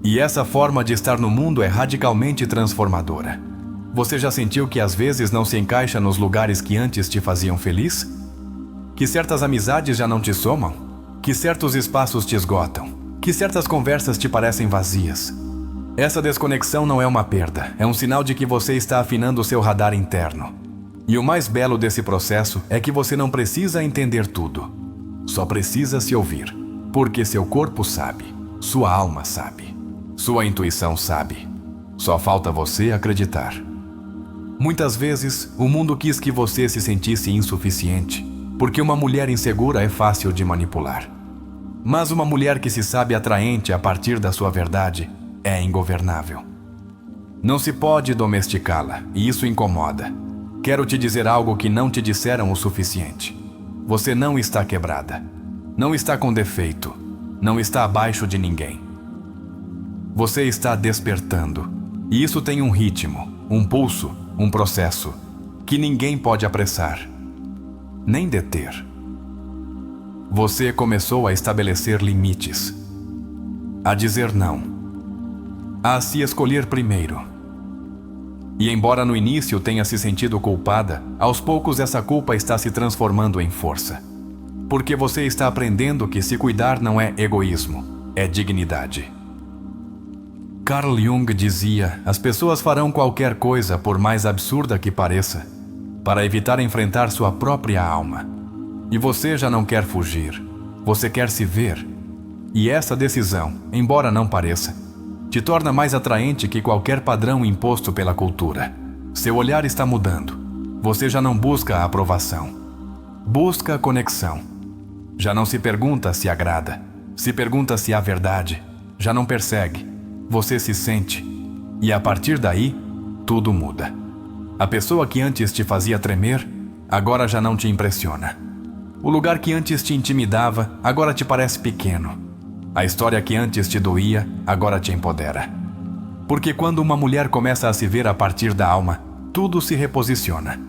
E essa forma de estar no mundo é radicalmente transformadora. Você já sentiu que às vezes não se encaixa nos lugares que antes te faziam feliz? Que certas amizades já não te somam? Que certos espaços te esgotam? Que certas conversas te parecem vazias? Essa desconexão não é uma perda, é um sinal de que você está afinando o seu radar interno. E o mais belo desse processo é que você não precisa entender tudo. Só precisa se ouvir, porque seu corpo sabe, sua alma sabe, sua intuição sabe. Só falta você acreditar. Muitas vezes, o mundo quis que você se sentisse insuficiente, porque uma mulher insegura é fácil de manipular. Mas uma mulher que se sabe atraente a partir da sua verdade é ingovernável. Não se pode domesticá-la, e isso incomoda. Quero te dizer algo que não te disseram o suficiente. Você não está quebrada. Não está com defeito. Não está abaixo de ninguém. Você está despertando. E isso tem um ritmo, um pulso, um processo, que ninguém pode apressar, nem deter. Você começou a estabelecer limites, a dizer não, a se escolher primeiro. E embora no início tenha se sentido culpada, aos poucos essa culpa está se transformando em força. Porque você está aprendendo que se cuidar não é egoísmo, é dignidade. Carl Jung dizia: as pessoas farão qualquer coisa, por mais absurda que pareça, para evitar enfrentar sua própria alma. E você já não quer fugir, você quer se ver. E essa decisão, embora não pareça, te torna mais atraente que qualquer padrão imposto pela cultura. Seu olhar está mudando. Você já não busca a aprovação. Busca a conexão. Já não se pergunta se agrada. Se pergunta se há verdade. Já não persegue. Você se sente. E a partir daí, tudo muda. A pessoa que antes te fazia tremer, agora já não te impressiona. O lugar que antes te intimidava, agora te parece pequeno. A história que antes te doía, agora te empodera. Porque quando uma mulher começa a se ver a partir da alma, tudo se reposiciona.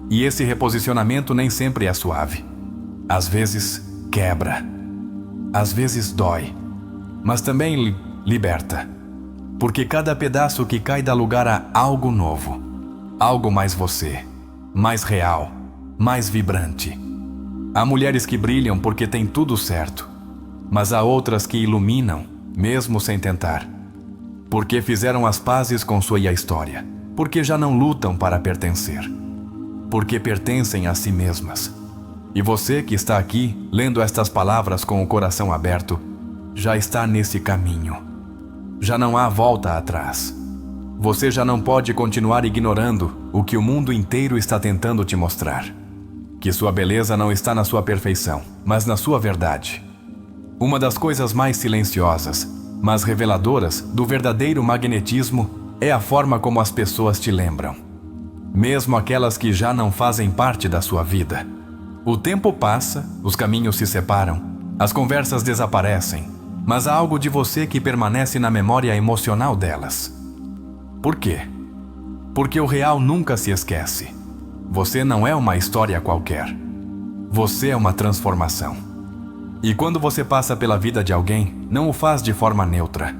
E esse reposicionamento nem sempre é suave. Às vezes, quebra. Às vezes, dói. Mas também liberta. Porque cada pedaço que cai dá lugar a algo novo. Algo mais você. Mais real. Mais vibrante. Há mulheres que brilham porque têm tudo certo. Mas há outras que iluminam, mesmo sem tentar. Porque fizeram as pazes com sua história. Porque já não lutam para pertencer. Porque pertencem a si mesmas. E você que está aqui, lendo estas palavras com o coração aberto, já está nesse caminho. Já não há volta atrás. Você já não pode continuar ignorando o que o mundo inteiro está tentando te mostrar. Que sua beleza não está na sua perfeição, mas na sua verdade. Uma das coisas mais silenciosas, mas reveladoras do verdadeiro magnetismo é a forma como as pessoas te lembram. Mesmo aquelas que já não fazem parte da sua vida. O tempo passa, os caminhos se separam, as conversas desaparecem, mas há algo de você que permanece na memória emocional delas. Por quê? Porque o real nunca se esquece. Você não é uma história qualquer. Você é uma transformação. E quando você passa pela vida de alguém, não o faz de forma neutra.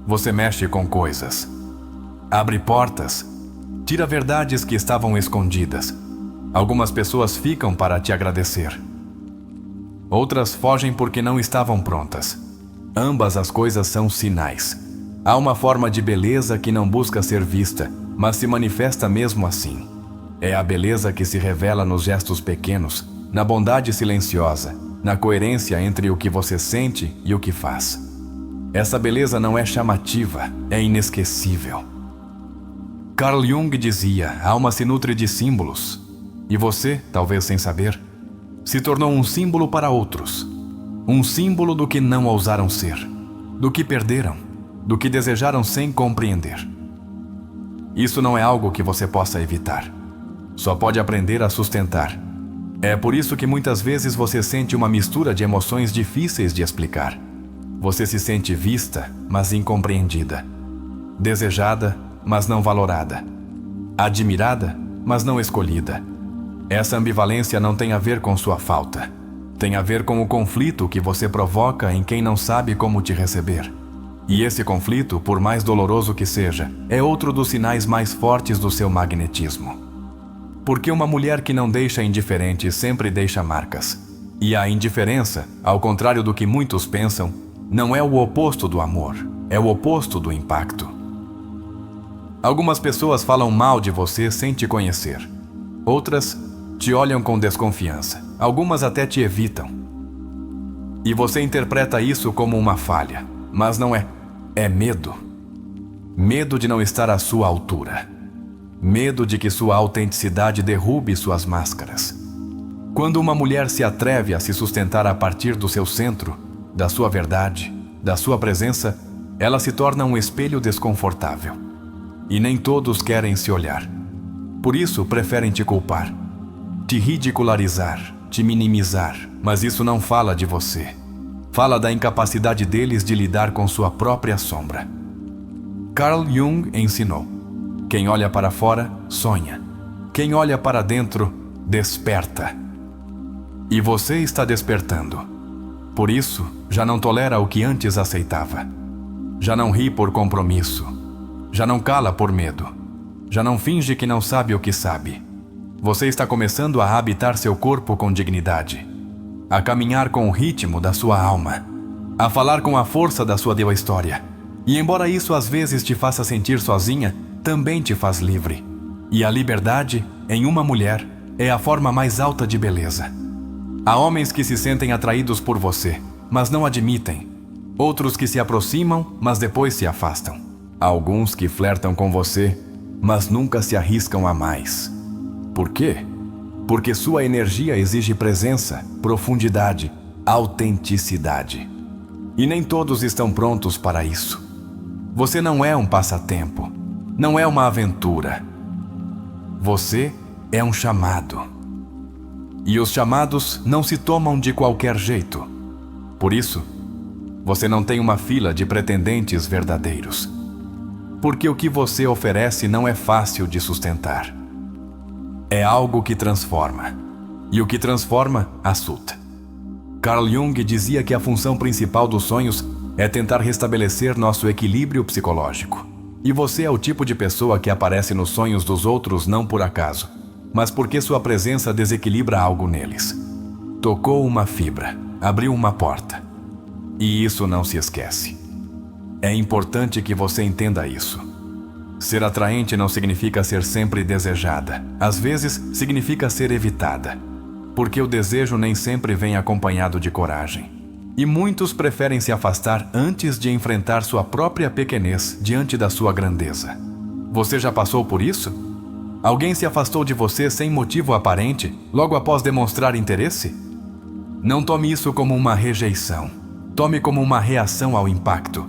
Você mexe com coisas. Abre portas. Tira verdades que estavam escondidas. Algumas pessoas ficam para te agradecer. Outras fogem porque não estavam prontas. Ambas as coisas são sinais. Há uma forma de beleza que não busca ser vista, mas se manifesta mesmo assim. É a beleza que se revela nos gestos pequenos, na bondade silenciosa, na coerência entre o que você sente e o que faz. Essa beleza não é chamativa, é inesquecível. Carl Jung dizia: a alma se nutre de símbolos. E você, talvez sem saber, se tornou um símbolo para outros. Um símbolo do que não ousaram ser, do que perderam, do que desejaram sem compreender. Isso não é algo que você possa evitar. Só pode aprender a sustentar. É por isso que muitas vezes você sente uma mistura de emoções difíceis de explicar. Você se sente vista, mas incompreendida. Desejada, mas não valorada. Admirada, mas não escolhida. Essa ambivalência não tem a ver com sua falta. Tem a ver com o conflito que você provoca em quem não sabe como te receber. E esse conflito, por mais doloroso que seja, é outro dos sinais mais fortes do seu magnetismo. Porque uma mulher que não deixa indiferente sempre deixa marcas. E a indiferença, ao contrário do que muitos pensam, não é o oposto do amor, é o oposto do impacto. Algumas pessoas falam mal de você sem te conhecer. Outras te olham com desconfiança. Algumas até te evitam. E você interpreta isso como uma falha. Mas não é. É medo. Medo de não estar à sua altura. Medo de que sua autenticidade derrube suas máscaras. Quando uma mulher se atreve a se sustentar a partir do seu centro, da sua verdade, da sua presença, ela se torna um espelho desconfortável. E nem todos querem se olhar. Por isso preferem te culpar, te ridicularizar, te minimizar, mas isso não fala de você. Fala da incapacidade deles de lidar com sua própria sombra. Carl Jung ensinou: quem olha para fora, sonha. Quem olha para dentro, desperta. E você está despertando. Por isso, já não tolera o que antes aceitava. Já não ri por compromisso. Já não cala por medo. Já não finge que não sabe o que sabe. Você está começando a habitar seu corpo com dignidade, a caminhar com o ritmo da sua alma, a falar com a força da sua história. E embora isso às vezes te faça sentir sozinha, também te faz livre. E a liberdade, em uma mulher, é a forma mais alta de beleza. Há homens que se sentem atraídos por você, mas não admitem. Outros que se aproximam, mas depois se afastam. Há alguns que flertam com você, mas nunca se arriscam a mais. Por quê? Porque sua energia exige presença, profundidade, autenticidade. E nem todos estão prontos para isso. Você não é um passatempo, não é uma aventura. Você é um chamado. E os chamados não se tomam de qualquer jeito. Por isso, você não tem uma fila de pretendentes verdadeiros. Porque o que você oferece não é fácil de sustentar. É algo que transforma. E o que transforma, assusta. Carl Jung dizia que a função principal dos sonhos é tentar restabelecer nosso equilíbrio psicológico. E você é o tipo de pessoa que aparece nos sonhos dos outros não por acaso, mas porque sua presença desequilibra algo neles. Tocou uma fibra, abriu uma porta. E isso não se esquece. É importante que você entenda isso. Ser atraente não significa ser sempre desejada. Às vezes, significa ser evitada. Porque o desejo nem sempre vem acompanhado de coragem. E muitos preferem se afastar antes de enfrentar sua própria pequenez diante da sua grandeza. Você já passou por isso? Alguém se afastou de você sem motivo aparente, logo após demonstrar interesse? Não tome isso como uma rejeição. Tome como uma reação ao impacto.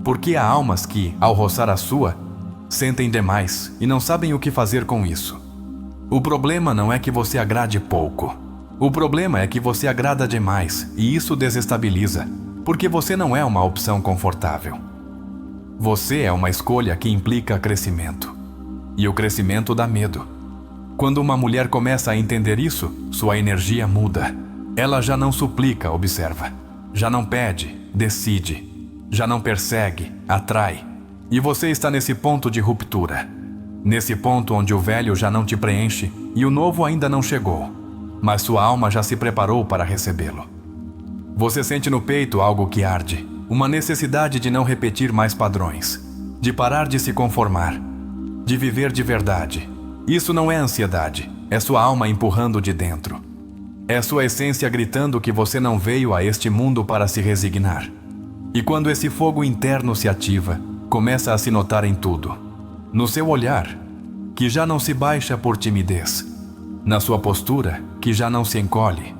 Porque há almas que, ao roçar a sua, sentem demais e não sabem o que fazer com isso. O problema não é que você agrade pouco. O problema é que você agrada demais e isso desestabiliza, porque você não é uma opção confortável. Você é uma escolha que implica crescimento. E o crescimento dá medo. Quando uma mulher começa a entender isso, sua energia muda. Ela já não suplica, observa. Já não pede, decide. Já não persegue, atrai. E você está nesse ponto de ruptura. Nesse ponto onde o velho já não te preenche e o novo ainda não chegou, mas sua alma já se preparou para recebê-lo. Você sente no peito algo que arde, uma necessidade de não repetir mais padrões, de parar de se conformar. de viver de verdade. Isso não é ansiedade, é sua alma empurrando de dentro. É sua essência gritando que você não veio a este mundo para se resignar. E quando esse fogo interno se ativa, começa a se notar em tudo. No seu olhar, que já não se baixa por timidez. Na sua postura, que já não se encolhe.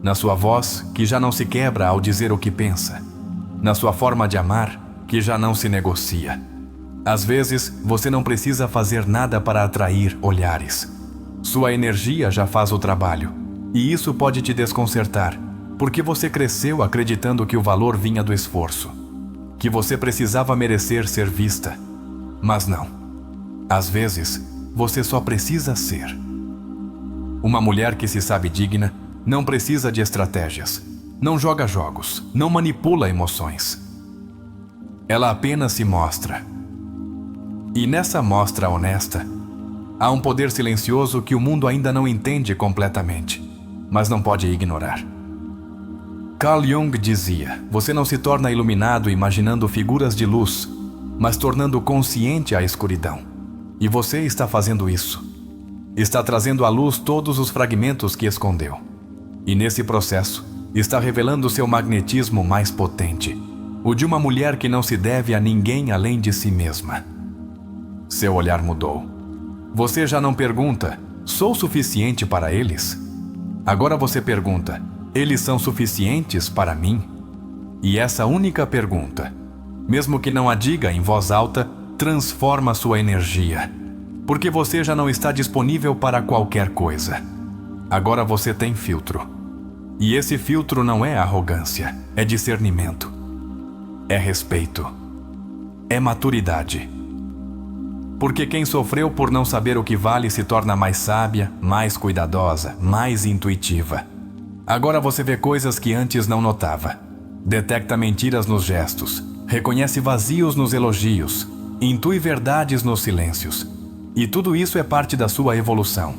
Na sua voz, que já não se quebra ao dizer o que pensa. Na sua forma de amar, que já não se negocia. Às vezes, você não precisa fazer nada para atrair olhares. Sua energia já faz o trabalho. E isso pode te desconcertar, porque você cresceu acreditando que o valor vinha do esforço. Que você precisava merecer ser vista. Mas não. Às vezes, você só precisa ser. Uma mulher que se sabe digna não precisa de estratégias. Não joga jogos, não manipula emoções. Ela apenas se mostra. E nessa mostra honesta, há um poder silencioso que o mundo ainda não entende completamente, mas não pode ignorar. Carl Jung dizia: você não se torna iluminado imaginando figuras de luz, mas tornando consciente a escuridão. E você está fazendo isso. Está trazendo à luz todos os fragmentos que escondeu. E nesse processo, está revelando seu magnetismo mais potente, o de uma mulher que não se deve a ninguém além de si mesma. Seu olhar mudou. Você já não pergunta: sou suficiente para eles? Agora você pergunta: eles são suficientes para mim? E essa única pergunta, mesmo que não a diga em voz alta, transforma sua energia. Porque você já não está disponível para qualquer coisa. Agora você tem filtro. E esse filtro não é arrogância, é discernimento. É respeito. É maturidade. Porque quem sofreu por não saber o que vale se torna mais sábia, mais cuidadosa, mais intuitiva. Agora você vê coisas que antes não notava. Detecta mentiras nos gestos, reconhece vazios nos elogios, intui verdades nos silêncios. E tudo isso é parte da sua evolução.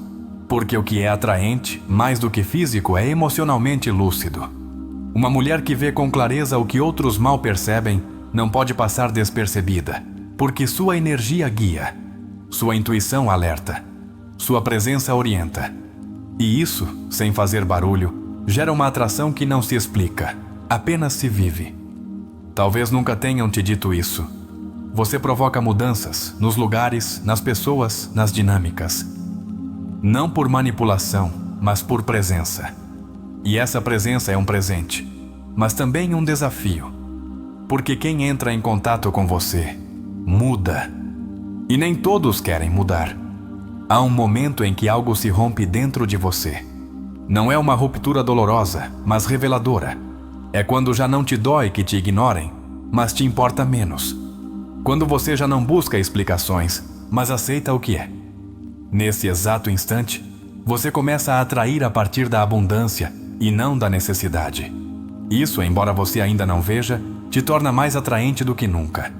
Porque o que é atraente, mais do que físico, é emocionalmente lúcido. Uma mulher que vê com clareza o que outros mal percebem, não pode passar despercebida. Porque sua energia guia, sua intuição alerta, sua presença orienta. E isso, sem fazer barulho, gera uma atração que não se explica, apenas se vive. Talvez nunca tenham te dito isso. Você provoca mudanças nos lugares, nas pessoas, nas dinâmicas. Não por manipulação, mas por presença. E essa presença é um presente, mas também um desafio. Porque quem entra em contato com você muda. E nem todos querem mudar. Há um momento em que algo se rompe dentro de você. Não é uma ruptura dolorosa, mas reveladora. É quando já não te dói que te ignorem, mas te importa menos. Quando você já não busca explicações, mas aceita o que é. Nesse exato instante, você começa a atrair a partir da abundância e não da necessidade. Isso, embora você ainda não veja, te torna mais atraente do que nunca.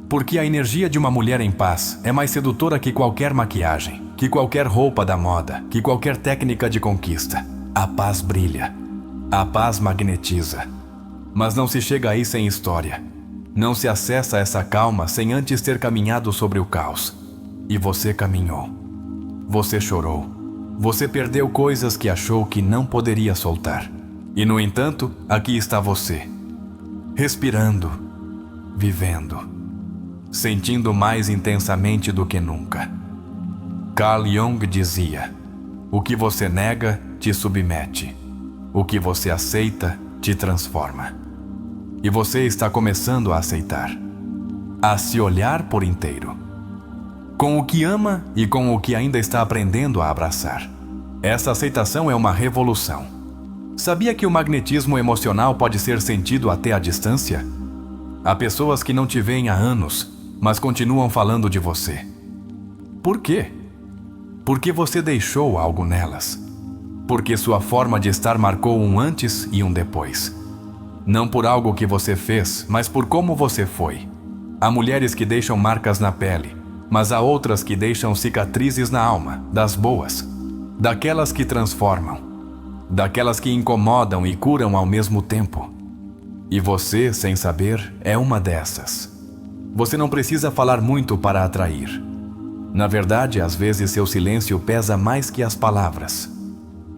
Porque a energia de uma mulher em paz é mais sedutora que qualquer maquiagem, que qualquer roupa da moda, que qualquer técnica de conquista. A paz brilha. A paz magnetiza. Mas não se chega aí sem história. Não se acessa essa calma sem antes ter caminhado sobre o caos. E você caminhou. Você chorou. Você perdeu coisas que achou que não poderia soltar. E no entanto, aqui está você. Respirando. Vivendo. Sentindo mais intensamente do que nunca. Carl Jung dizia: o que você nega te submete. O que você aceita te transforma. E você está começando a aceitar. A se olhar por inteiro. Com o que ama e com o que ainda está aprendendo a abraçar. Essa aceitação é uma revolução. Sabia que o magnetismo emocional pode ser sentido até à distância? Há pessoas que não te veem há anos, mas continuam falando de você. Por quê? Porque você deixou algo nelas. Porque sua forma de estar marcou um antes e um depois. Não por algo que você fez, mas por como você foi. Há mulheres que deixam marcas na pele, mas há outras que deixam cicatrizes na alma, das boas. Daquelas que transformam. Daquelas que incomodam e curam ao mesmo tempo. E você, sem saber, é uma dessas. Você não precisa falar muito para atrair. Na verdade, às vezes seu silêncio pesa mais que as palavras.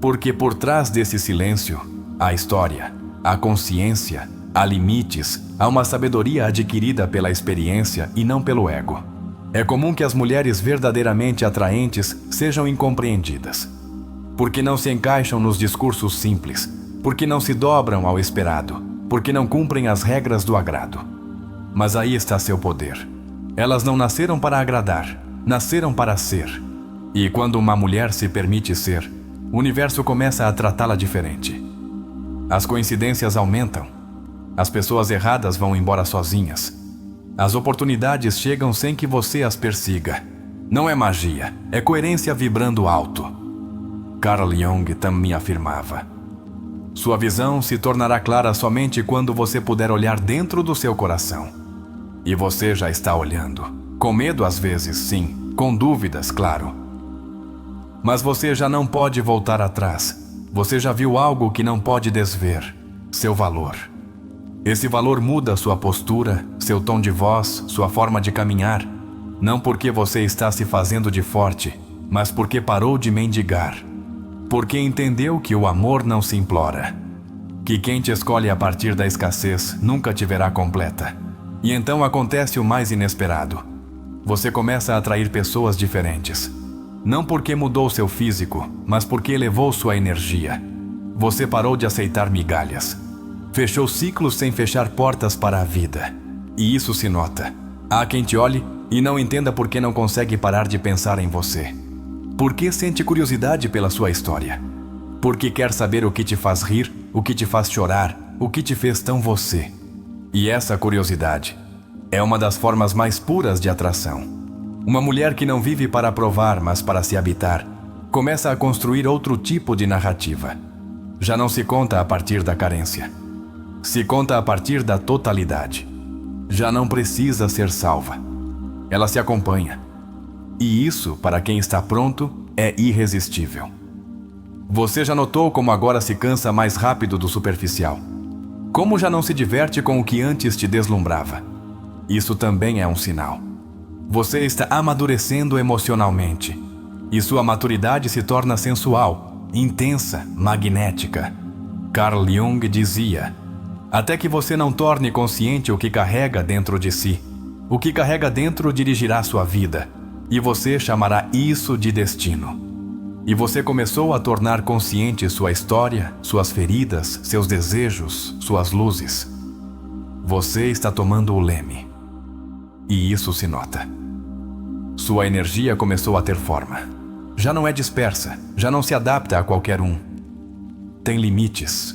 Porque por trás desse silêncio, há história, há consciência, há limites, há uma sabedoria adquirida pela experiência e não pelo ego. É comum que as mulheres verdadeiramente atraentes sejam incompreendidas, porque não se encaixam nos discursos simples, porque não se dobram ao esperado, porque não cumprem as regras do agrado. Mas aí está seu poder. Elas não nasceram para agradar, nasceram para ser. E quando uma mulher se permite ser, o universo começa a tratá-la diferente. As coincidências aumentam. As pessoas erradas vão embora sozinhas. As oportunidades chegam sem que você as persiga. Não é magia, é coerência vibrando alto. Carl Jung também afirmava: sua visão se tornará clara somente quando você puder olhar dentro do seu coração. E você já está olhando. Com medo às vezes, sim. Com dúvidas, claro. Mas você já não pode voltar atrás. Você já viu algo que não pode desver: seu valor. Esse valor muda sua postura, seu tom de voz, sua forma de caminhar. Não porque você está se fazendo de forte, mas porque parou de mendigar. Porque entendeu que o amor não se implora. Que quem te escolhe a partir da escassez nunca te verá completa. E então acontece o mais inesperado. Você começa a atrair pessoas diferentes. Não porque mudou seu físico, mas porque elevou sua energia. Você parou de aceitar migalhas. Fechou ciclos sem fechar portas para a vida. E isso se nota. Há quem te olhe e não entenda por que não consegue parar de pensar em você. Por que sente curiosidade pela sua história? Porque quer saber o que te faz rir, o que te faz chorar, o que te fez tão você. E essa curiosidade é uma das formas mais puras de atração. Uma mulher que não vive para provar, mas para se habitar, começa a construir outro tipo de narrativa. Já não se conta a partir da carência. Se conta a partir da totalidade. Já não precisa ser salva. Ela se acompanha. E isso, para quem está pronto, é irresistível. Você já notou como agora se cansa mais rápido do superficial? Como já não se diverte com o que antes te deslumbrava? Isso também é um sinal. Você está amadurecendo emocionalmente. E sua maturidade se torna sensual, intensa, magnética. Carl Jung dizia: até que você não torne consciente o que carrega dentro de si, o que carrega dentro dirigirá sua vida, e você chamará isso de destino. E você começou a tornar consciente sua história, suas feridas, seus desejos, suas luzes. Você está tomando o leme. E isso se nota. Sua energia começou a ter forma. Já não é dispersa, já não se adapta a qualquer um. Tem limites.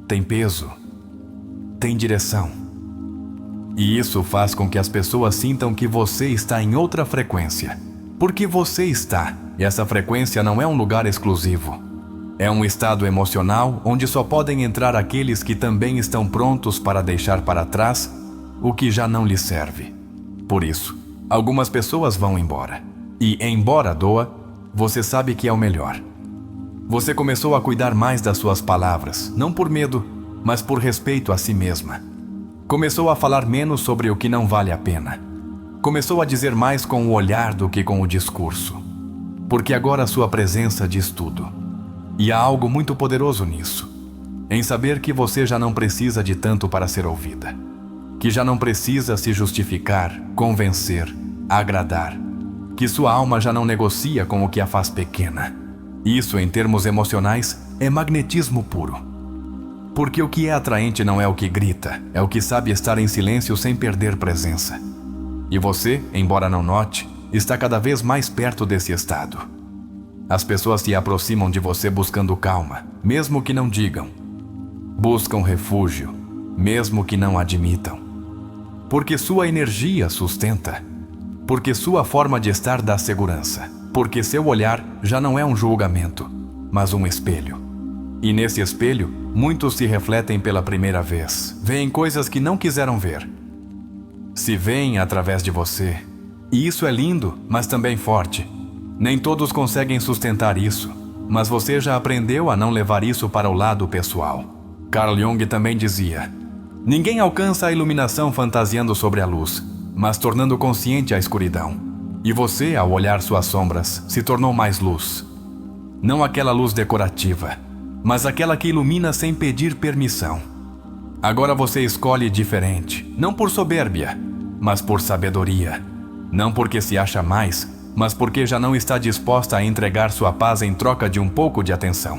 Tem peso. Tem direção. E isso faz com que as pessoas sintam que você está em outra frequência. Porque você está. E essa frequência não é um lugar exclusivo. É um estado emocional onde só podem entrar aqueles que também estão prontos para deixar para trás o que já não lhes serve. Por isso, algumas pessoas vão embora. E, embora doa, você sabe que é o melhor. Você começou a cuidar mais das suas palavras, não por medo, mas por respeito a si mesma. Começou a falar menos sobre o que não vale a pena. Começou a dizer mais com o olhar do que com o discurso. Porque agora a sua presença diz tudo. E há algo muito poderoso nisso, em saber que você já não precisa de tanto para ser ouvida. Que já não precisa se justificar, convencer, agradar. Que sua alma já não negocia com o que a faz pequena. Isso, em termos emocionais, é magnetismo puro. Porque o que é atraente não é o que grita, é o que sabe estar em silêncio sem perder presença. E você, embora não note, está cada vez mais perto desse estado. As pessoas se aproximam de você buscando calma, mesmo que não digam. Buscam refúgio, mesmo que não admitam. Porque sua energia sustenta. Porque sua forma de estar dá segurança. Porque seu olhar já não é um julgamento, mas um espelho. E nesse espelho, muitos se refletem pela primeira vez. Veem coisas que não quiseram ver. Se veem através de você. E isso é lindo, mas também forte. Nem todos conseguem sustentar isso, mas você já aprendeu a não levar isso para o lado pessoal. Carl Jung também dizia: ninguém alcança a iluminação fantasiando sobre a luz, mas tornando consciente a escuridão. E você, ao olhar suas sombras, se tornou mais luz. Não aquela luz decorativa, mas aquela que ilumina sem pedir permissão. Agora você escolhe diferente, não por soberbia, mas por sabedoria. Não porque se acha mais, mas porque já não está disposta a entregar sua paz em troca de um pouco de atenção.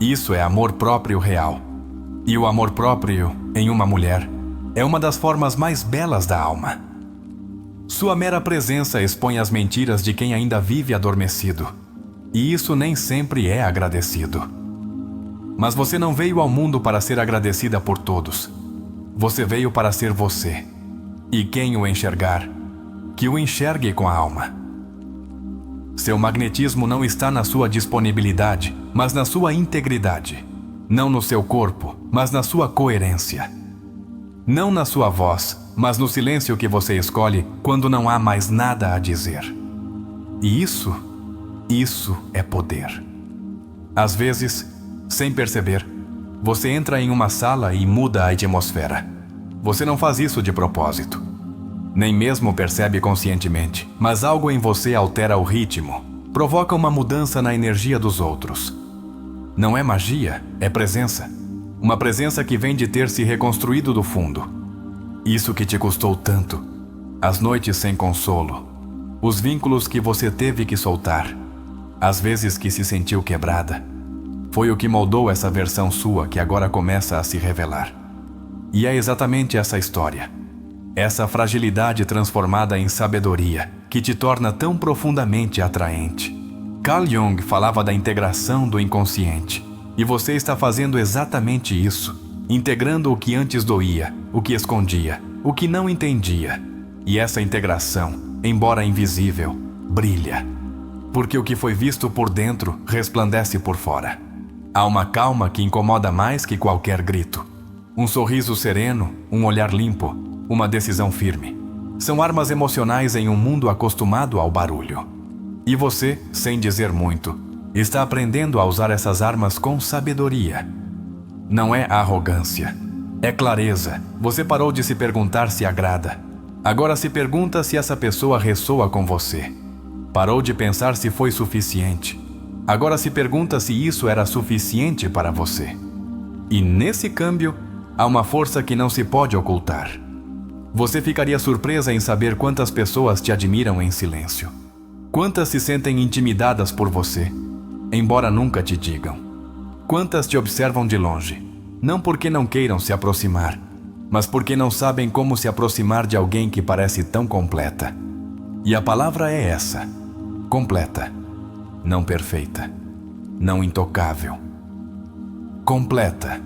Isso é amor próprio real. E o amor próprio, em uma mulher, é uma das formas mais belas da alma. Sua mera presença expõe as mentiras de quem ainda vive adormecido. E isso nem sempre é agradecido. Mas você não veio ao mundo para ser agradecida por todos. Você veio para ser você. E quem o enxergar, que o enxergue com a alma. Seu magnetismo não está na sua disponibilidade, mas na sua integridade. Não no seu corpo, mas na sua coerência. Não na sua voz, mas no silêncio que você escolhe quando não há mais nada a dizer. E isso é poder. Às vezes, sem perceber, você entra em uma sala e muda a atmosfera. Você não faz isso de propósito. Nem mesmo percebe conscientemente, mas algo em você altera o ritmo, provoca uma mudança na energia dos outros. Não é magia, é presença. Uma presença que vem de ter se reconstruído do fundo. Isso que te custou tanto. As noites sem consolo. Os vínculos que você teve que soltar. As vezes que se sentiu quebrada. Foi o que moldou essa versão sua que agora começa a se revelar. E é exatamente essa história. Essa fragilidade transformada em sabedoria que te torna tão profundamente atraente. Carl Jung falava da integração do inconsciente. E você está fazendo exatamente isso. Integrando o que antes doía, o que escondia, o que não entendia. E essa integração, embora invisível, brilha. Porque o que foi visto por dentro resplandece por fora. Há uma calma que incomoda mais que qualquer grito. Um sorriso sereno, um olhar limpo, uma decisão firme. São armas emocionais em um mundo acostumado ao barulho. E você, sem dizer muito, está aprendendo a usar essas armas com sabedoria. Não é arrogância, é clareza. Você parou de se perguntar se agrada. Agora se pergunta se essa pessoa ressoa com você. Parou de pensar se foi suficiente. Agora se pergunta se isso era suficiente para você. E nesse câmbio, há uma força que não se pode ocultar. Você ficaria surpresa em saber quantas pessoas te admiram em silêncio. Quantas se sentem intimidadas por você, embora nunca te digam. Quantas te observam de longe, não porque não queiram se aproximar, mas porque não sabem como se aproximar de alguém que parece tão completa. E a palavra é essa: completa. Não perfeita, não intocável. Completa.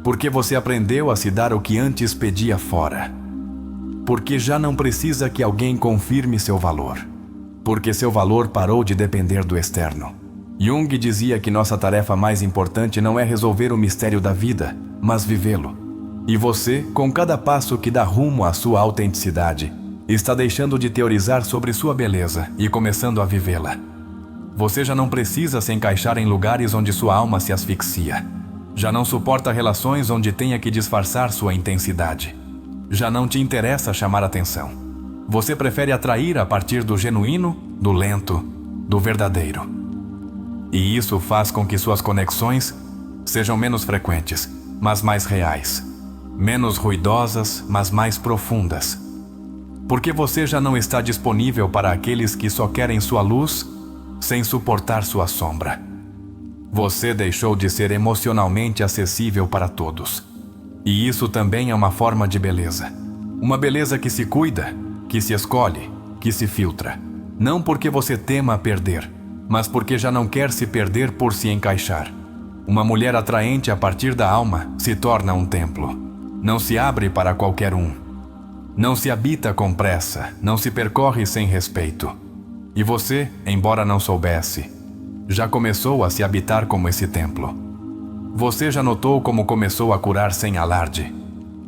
Porque você aprendeu a se dar o que antes pedia fora. Porque já não precisa que alguém confirme seu valor. Porque seu valor parou de depender do externo. Jung dizia que nossa tarefa mais importante não é resolver o mistério da vida, mas vivê-lo. E você, com cada passo que dá rumo à sua autenticidade, está deixando de teorizar sobre sua beleza e começando a vivê-la. Você já não precisa se encaixar em lugares onde sua alma se asfixia. Já não suporta relações onde tenha que disfarçar sua intensidade. Já não te interessa chamar atenção. Você prefere atrair a partir do genuíno, do lento, do verdadeiro. E isso faz com que suas conexões sejam menos frequentes, mas mais reais. Menos ruidosas, mas mais profundas. Porque você já não está disponível para aqueles que só querem sua luz sem suportar sua sombra. Você deixou de ser emocionalmente acessível para todos. E isso também é uma forma de beleza. Uma beleza que se cuida, que se escolhe, que se filtra. Não porque você tema perder, mas porque já não quer se perder por se encaixar. Uma mulher atraente a partir da alma se torna um templo. Não se abre para qualquer um. Não se habita com pressa, não se percorre sem respeito. E você, embora não soubesse, já começou a se habitar como esse templo. Você já notou como começou a curar sem alarde.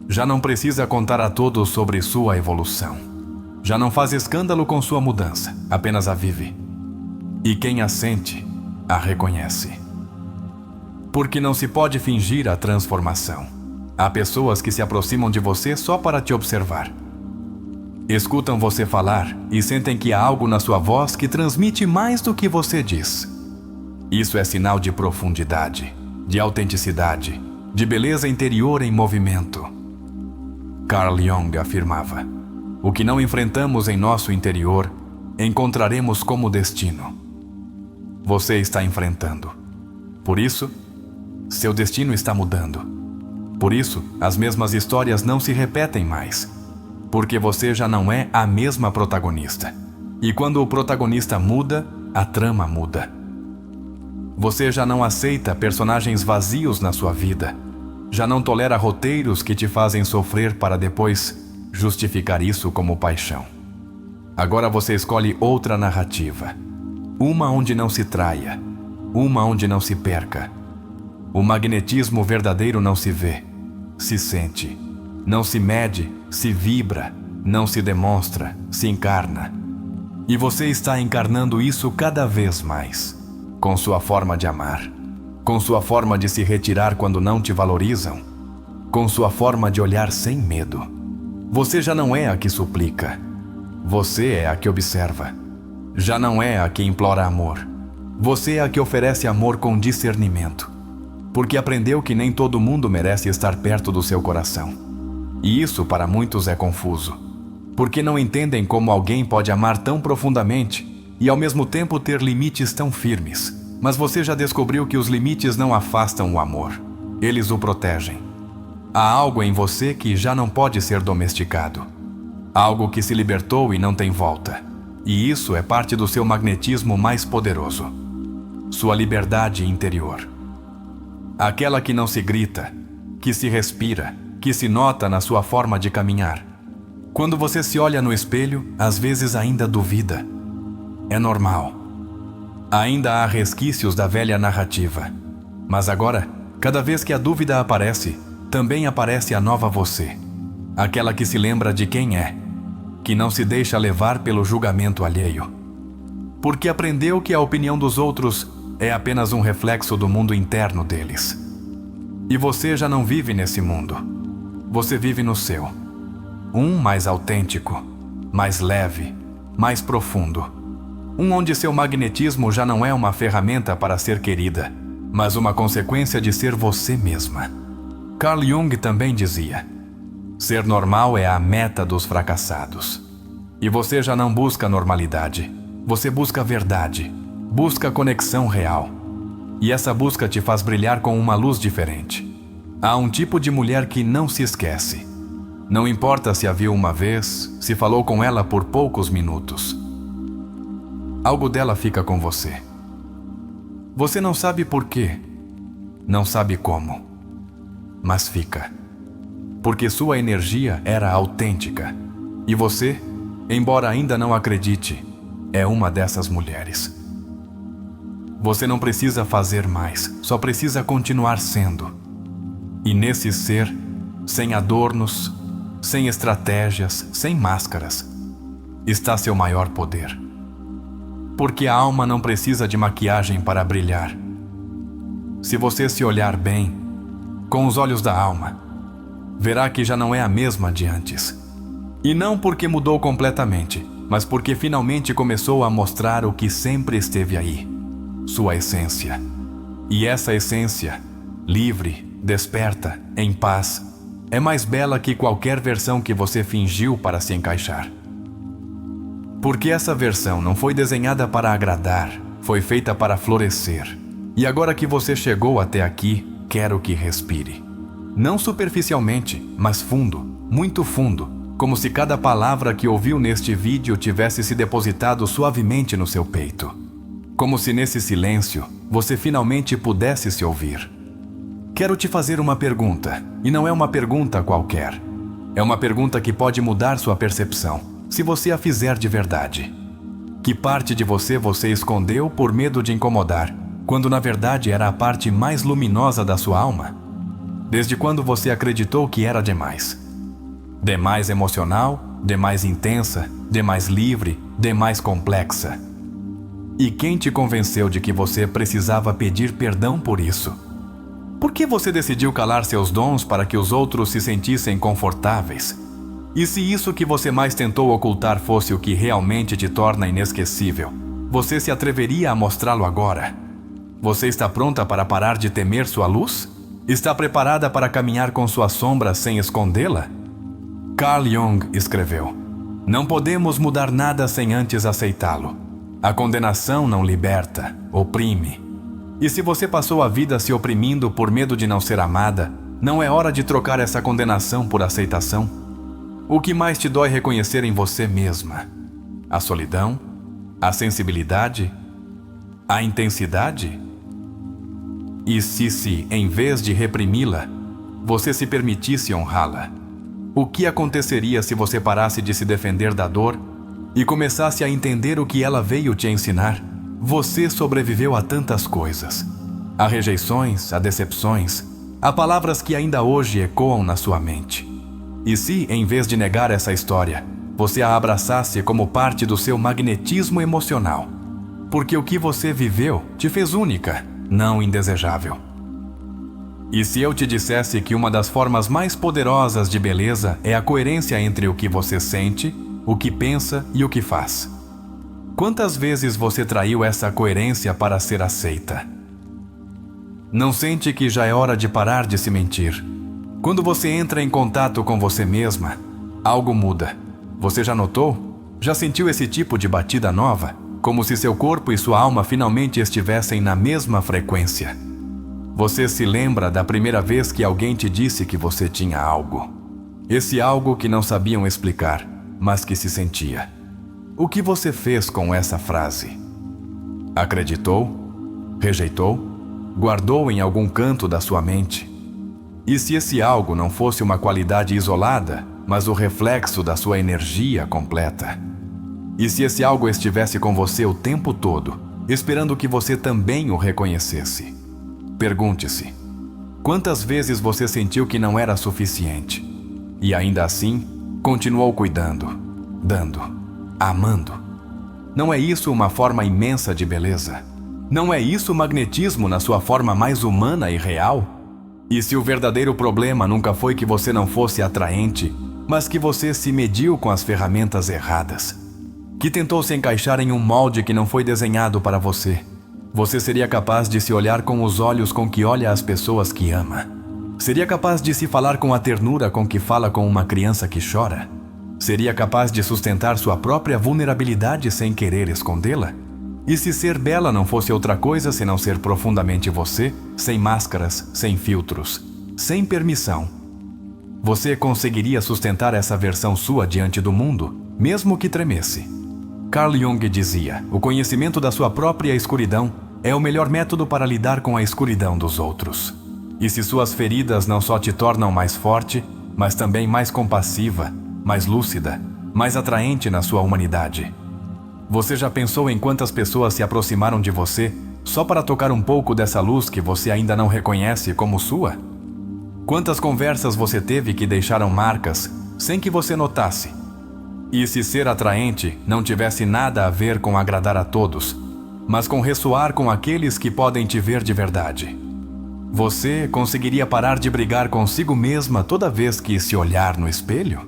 Já não precisa contar a todos sobre sua evolução. Já não faz escândalo com sua mudança, apenas a vive. E quem a sente, a reconhece. Porque não se pode fingir a transformação. Há pessoas que se aproximam de você só para te observar. Escutam você falar e sentem que há algo na sua voz que transmite mais do que você diz. Isso é sinal de profundidade, de autenticidade, de beleza interior em movimento. Carl Jung afirmava: o que não enfrentamos em nosso interior, encontraremos como destino. Você está enfrentando. Por isso, seu destino está mudando. Por isso, as mesmas histórias não se repetem mais. Porque você já não é a mesma protagonista. E quando o protagonista muda, a trama muda. Você já não aceita personagens vazios na sua vida. Já não tolera roteiros que te fazem sofrer para depois justificar isso como paixão. Agora você escolhe outra narrativa. Uma onde não se traia. Uma onde não se perca. O magnetismo verdadeiro não se vê, se sente. Não se mede, se vibra. Não se demonstra, se encarna. E você está encarnando isso cada vez mais. Com sua forma de amar. Com sua forma de se retirar quando não te valorizam. Com sua forma de olhar sem medo. Você já não é a que suplica. Você é a que observa. Já não é a que implora amor. Você é a que oferece amor com discernimento. Porque aprendeu que nem todo mundo merece estar perto do seu coração. E isso para muitos é confuso. Porque não entendem como alguém pode amar tão profundamente e ao mesmo tempo ter limites tão firmes. Mas você já descobriu que os limites não afastam o amor. Eles o protegem. Há algo em você que já não pode ser domesticado. Algo que se libertou e não tem volta. E isso é parte do seu magnetismo mais poderoso. Sua liberdade interior. Aquela que não se grita, que se respira, que se nota na sua forma de caminhar. Quando você se olha no espelho, às vezes ainda duvida. É normal. Ainda há resquícios da velha narrativa. Mas agora, cada vez que a dúvida aparece, também aparece a nova você. Aquela que se lembra de quem é, que não se deixa levar pelo julgamento alheio. Porque aprendeu que a opinião dos outros é apenas um reflexo do mundo interno deles. E você já não vive nesse mundo. Você vive no seu. Um mais autêntico, mais leve, mais profundo. Um onde seu magnetismo já não é uma ferramenta para ser querida, mas uma consequência de ser você mesma. Carl Jung também dizia: ser normal é a meta dos fracassados. E você já não busca normalidade. Você busca verdade. Busca conexão real. E essa busca te faz brilhar com uma luz diferente. Há um tipo de mulher que não se esquece. Não importa se a viu uma vez, se falou com ela por poucos minutos. Algo dela fica com você. Você não sabe por quê. Não sabe como. Mas fica. Porque sua energia era autêntica. E você, embora ainda não acredite, é uma dessas mulheres. Você não precisa fazer mais, só precisa continuar sendo. E nesse ser, sem adornos, sem estratégias, sem máscaras, está seu maior poder. Porque a alma não precisa de maquiagem para brilhar. Se você se olhar bem, com os olhos da alma, verá que já não é a mesma de antes. E não porque mudou completamente, mas porque finalmente começou a mostrar o que sempre esteve aí, sua essência. E essa essência, livre, desperta, em paz, é mais bela que qualquer versão que você fingiu para se encaixar. Porque essa versão não foi desenhada para agradar, foi feita para florescer. E agora que você chegou até aqui, quero que respire. Não superficialmente, mas fundo, muito fundo, como se cada palavra que ouviu neste vídeo tivesse se depositado suavemente no seu peito. Como se nesse silêncio, você finalmente pudesse se ouvir. Quero te fazer uma pergunta, e não é uma pergunta qualquer. É uma pergunta que pode mudar sua percepção, se você a fizer de verdade. Que parte de você escondeu por medo de incomodar, quando na verdade era a parte mais luminosa da sua alma? Desde quando você acreditou que era demais? Demais emocional, demais intensa, demais livre, demais complexa. E quem te convenceu de que você precisava pedir perdão por isso? Por que você decidiu calar seus dons para que os outros se sentissem confortáveis? E se isso que você mais tentou ocultar fosse o que realmente te torna inesquecível, você se atreveria a mostrá-lo agora? Você está pronta para parar de temer sua luz? Está preparada para caminhar com sua sombra sem escondê-la? Carl Jung escreveu: não podemos mudar nada sem antes aceitá-lo. A condenação não liberta, oprime. E se você passou a vida se oprimindo por medo de não ser amada, não é hora de trocar essa condenação por aceitação? O que mais te dói reconhecer em você mesma? A solidão? A sensibilidade? A intensidade? E se, em vez de reprimi-la, você se permitisse honrá-la? O que aconteceria se você parasse de se defender da dor e começasse a entender o que ela veio te ensinar? Você sobreviveu a tantas coisas. A rejeições, a decepções, a palavras que ainda hoje ecoam na sua mente. E se, em vez de negar essa história, você a abraçasse como parte do seu magnetismo emocional? Porque o que você viveu te fez única, não indesejável. E se eu te dissesse que uma das formas mais poderosas de beleza é a coerência entre o que você sente, o que pensa e o que faz? Quantas vezes você traiu essa coerência para ser aceita? Não sente que já é hora de parar de se mentir? Quando você entra em contato com você mesma, algo muda. Você já notou? Já sentiu esse tipo de batida nova? Como se seu corpo e sua alma finalmente estivessem na mesma frequência. Você se lembra da primeira vez que alguém te disse que você tinha algo? Esse algo que não sabiam explicar, mas que se sentia. O que você fez com essa frase? Acreditou? Rejeitou? Guardou em algum canto da sua mente? E se esse algo não fosse uma qualidade isolada, mas o reflexo da sua energia completa? E se esse algo estivesse com você o tempo todo, esperando que você também o reconhecesse? Pergunte-se: quantas vezes você sentiu que não era suficiente? E ainda assim, continuou cuidando, dando, amando? Não é isso uma forma imensa de beleza? Não é isso magnetismo na sua forma mais humana e real? E se o verdadeiro problema nunca foi que você não fosse atraente, mas que você se mediu com as ferramentas erradas? Que tentou se encaixar em um molde que não foi desenhado para você? Você seria capaz de se olhar com os olhos com que olha as pessoas que ama? Seria capaz de se falar com a ternura com que fala com uma criança que chora? Seria capaz de sustentar sua própria vulnerabilidade sem querer escondê-la? E se ser bela não fosse outra coisa senão ser profundamente você, sem máscaras, sem filtros, sem permissão? Você conseguiria sustentar essa versão sua diante do mundo, mesmo que tremesse? Carl Jung dizia: o conhecimento da sua própria escuridão é o melhor método para lidar com a escuridão dos outros. E se suas feridas não só te tornam mais forte, mas também mais compassiva, mais lúcida, mais atraente na sua humanidade? Você já pensou em quantas pessoas se aproximaram de você só para tocar um pouco dessa luz que você ainda não reconhece como sua? Quantas conversas você teve que deixaram marcas sem que você notasse? E se ser atraente não tivesse nada a ver com agradar a todos, mas com ressoar com aqueles que podem te ver de verdade? Você conseguiria parar de brigar consigo mesma toda vez que se olhar no espelho?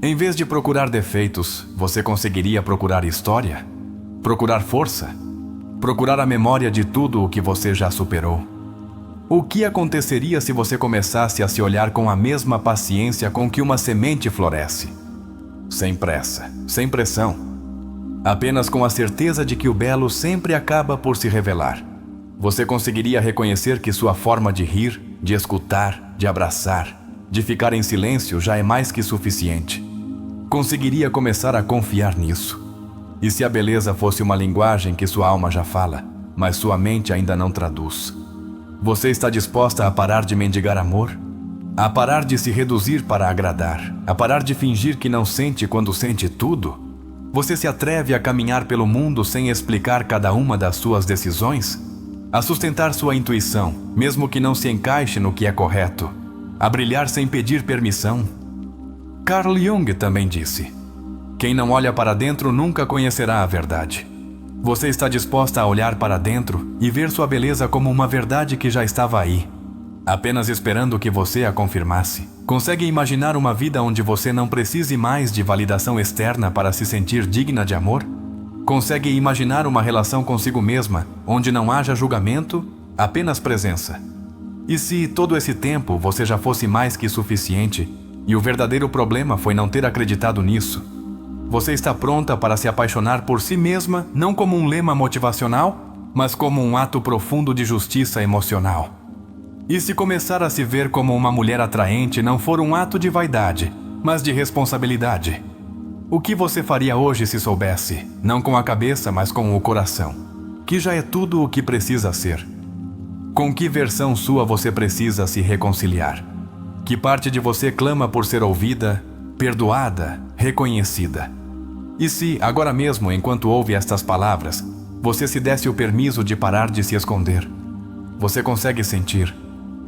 Em vez de procurar defeitos, você conseguiria procurar história? Procurar força? Procurar a memória de tudo o que você já superou? O que aconteceria se você começasse a se olhar com a mesma paciência com que uma semente floresce? Sem pressa, sem pressão. Apenas com a certeza de que o belo sempre acaba por se revelar. Você conseguiria reconhecer que sua forma de rir, de escutar, de abraçar, de ficar em silêncio já é mais que suficiente. Conseguiria começar a confiar nisso. E se a beleza fosse uma linguagem que sua alma já fala, mas sua mente ainda não traduz? Você está disposta a parar de mendigar amor? A parar de se reduzir para agradar? A parar de fingir que não sente quando sente tudo? Você se atreve a caminhar pelo mundo sem explicar cada uma das suas decisões? A sustentar sua intuição, mesmo que não se encaixe no que é correto? A brilhar sem pedir permissão? Carl Jung também disse: quem não olha para dentro nunca conhecerá a verdade. Você está disposta a olhar para dentro e ver sua beleza como uma verdade que já estava aí? apenas esperando que você a confirmasse? Consegue imaginar uma vida onde você não precise mais de validação externa para se sentir digna de amor? Consegue imaginar uma relação consigo mesma onde não haja julgamento, apenas presença? E se todo esse tempo você já fosse mais que suficiente e o verdadeiro problema foi não ter acreditado nisso? Você está pronta para se apaixonar por si mesma, não como um lema motivacional, mas como um ato profundo de justiça emocional? E se começar a se ver como uma mulher atraente não for um ato de vaidade, mas de responsabilidade? O que você faria hoje se soubesse, não com a cabeça, mas com o coração, que já é tudo o que precisa ser? Com que versão sua você precisa se reconciliar? Que parte de você clama por ser ouvida, perdoada, reconhecida? E se, agora mesmo, enquanto ouve estas palavras, você se desse o permisso de parar de se esconder? Você consegue sentir?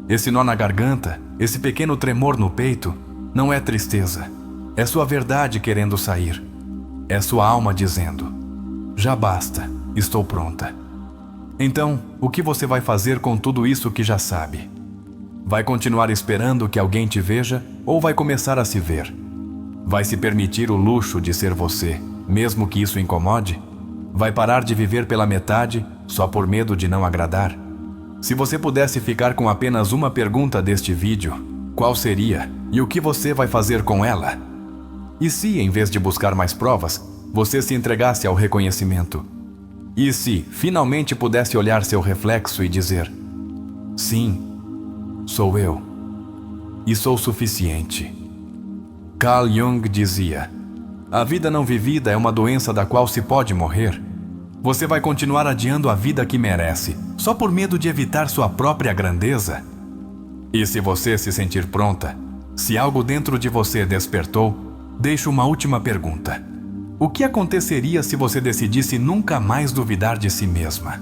Esse nó na garganta, esse pequeno tremor no peito, não é tristeza. É sua verdade querendo sair. É sua alma dizendo: já basta, estou pronta. Então, o que você vai fazer com tudo isso que já sabe? Vai continuar esperando que alguém te veja ou vai começar a se ver? Vai se permitir o luxo de ser você, mesmo que isso incomode? Vai parar de viver pela metade, só por medo de não agradar? Se você pudesse ficar com apenas uma pergunta deste vídeo, qual seria? E o que você vai fazer com ela? E se, em vez de buscar mais provas, você se entregasse ao reconhecimento? E se, finalmente pudesse olhar seu reflexo e dizer: sim, sou eu. E sou suficiente. Carl Jung dizia: a vida não vivida é uma doença da qual se pode morrer. Você vai continuar adiando a vida que merece, só por medo de evitar sua própria grandeza? E se você se sentir pronta, se algo dentro de você despertou, deixo uma última pergunta. O que aconteceria se você decidisse nunca mais duvidar de si mesma?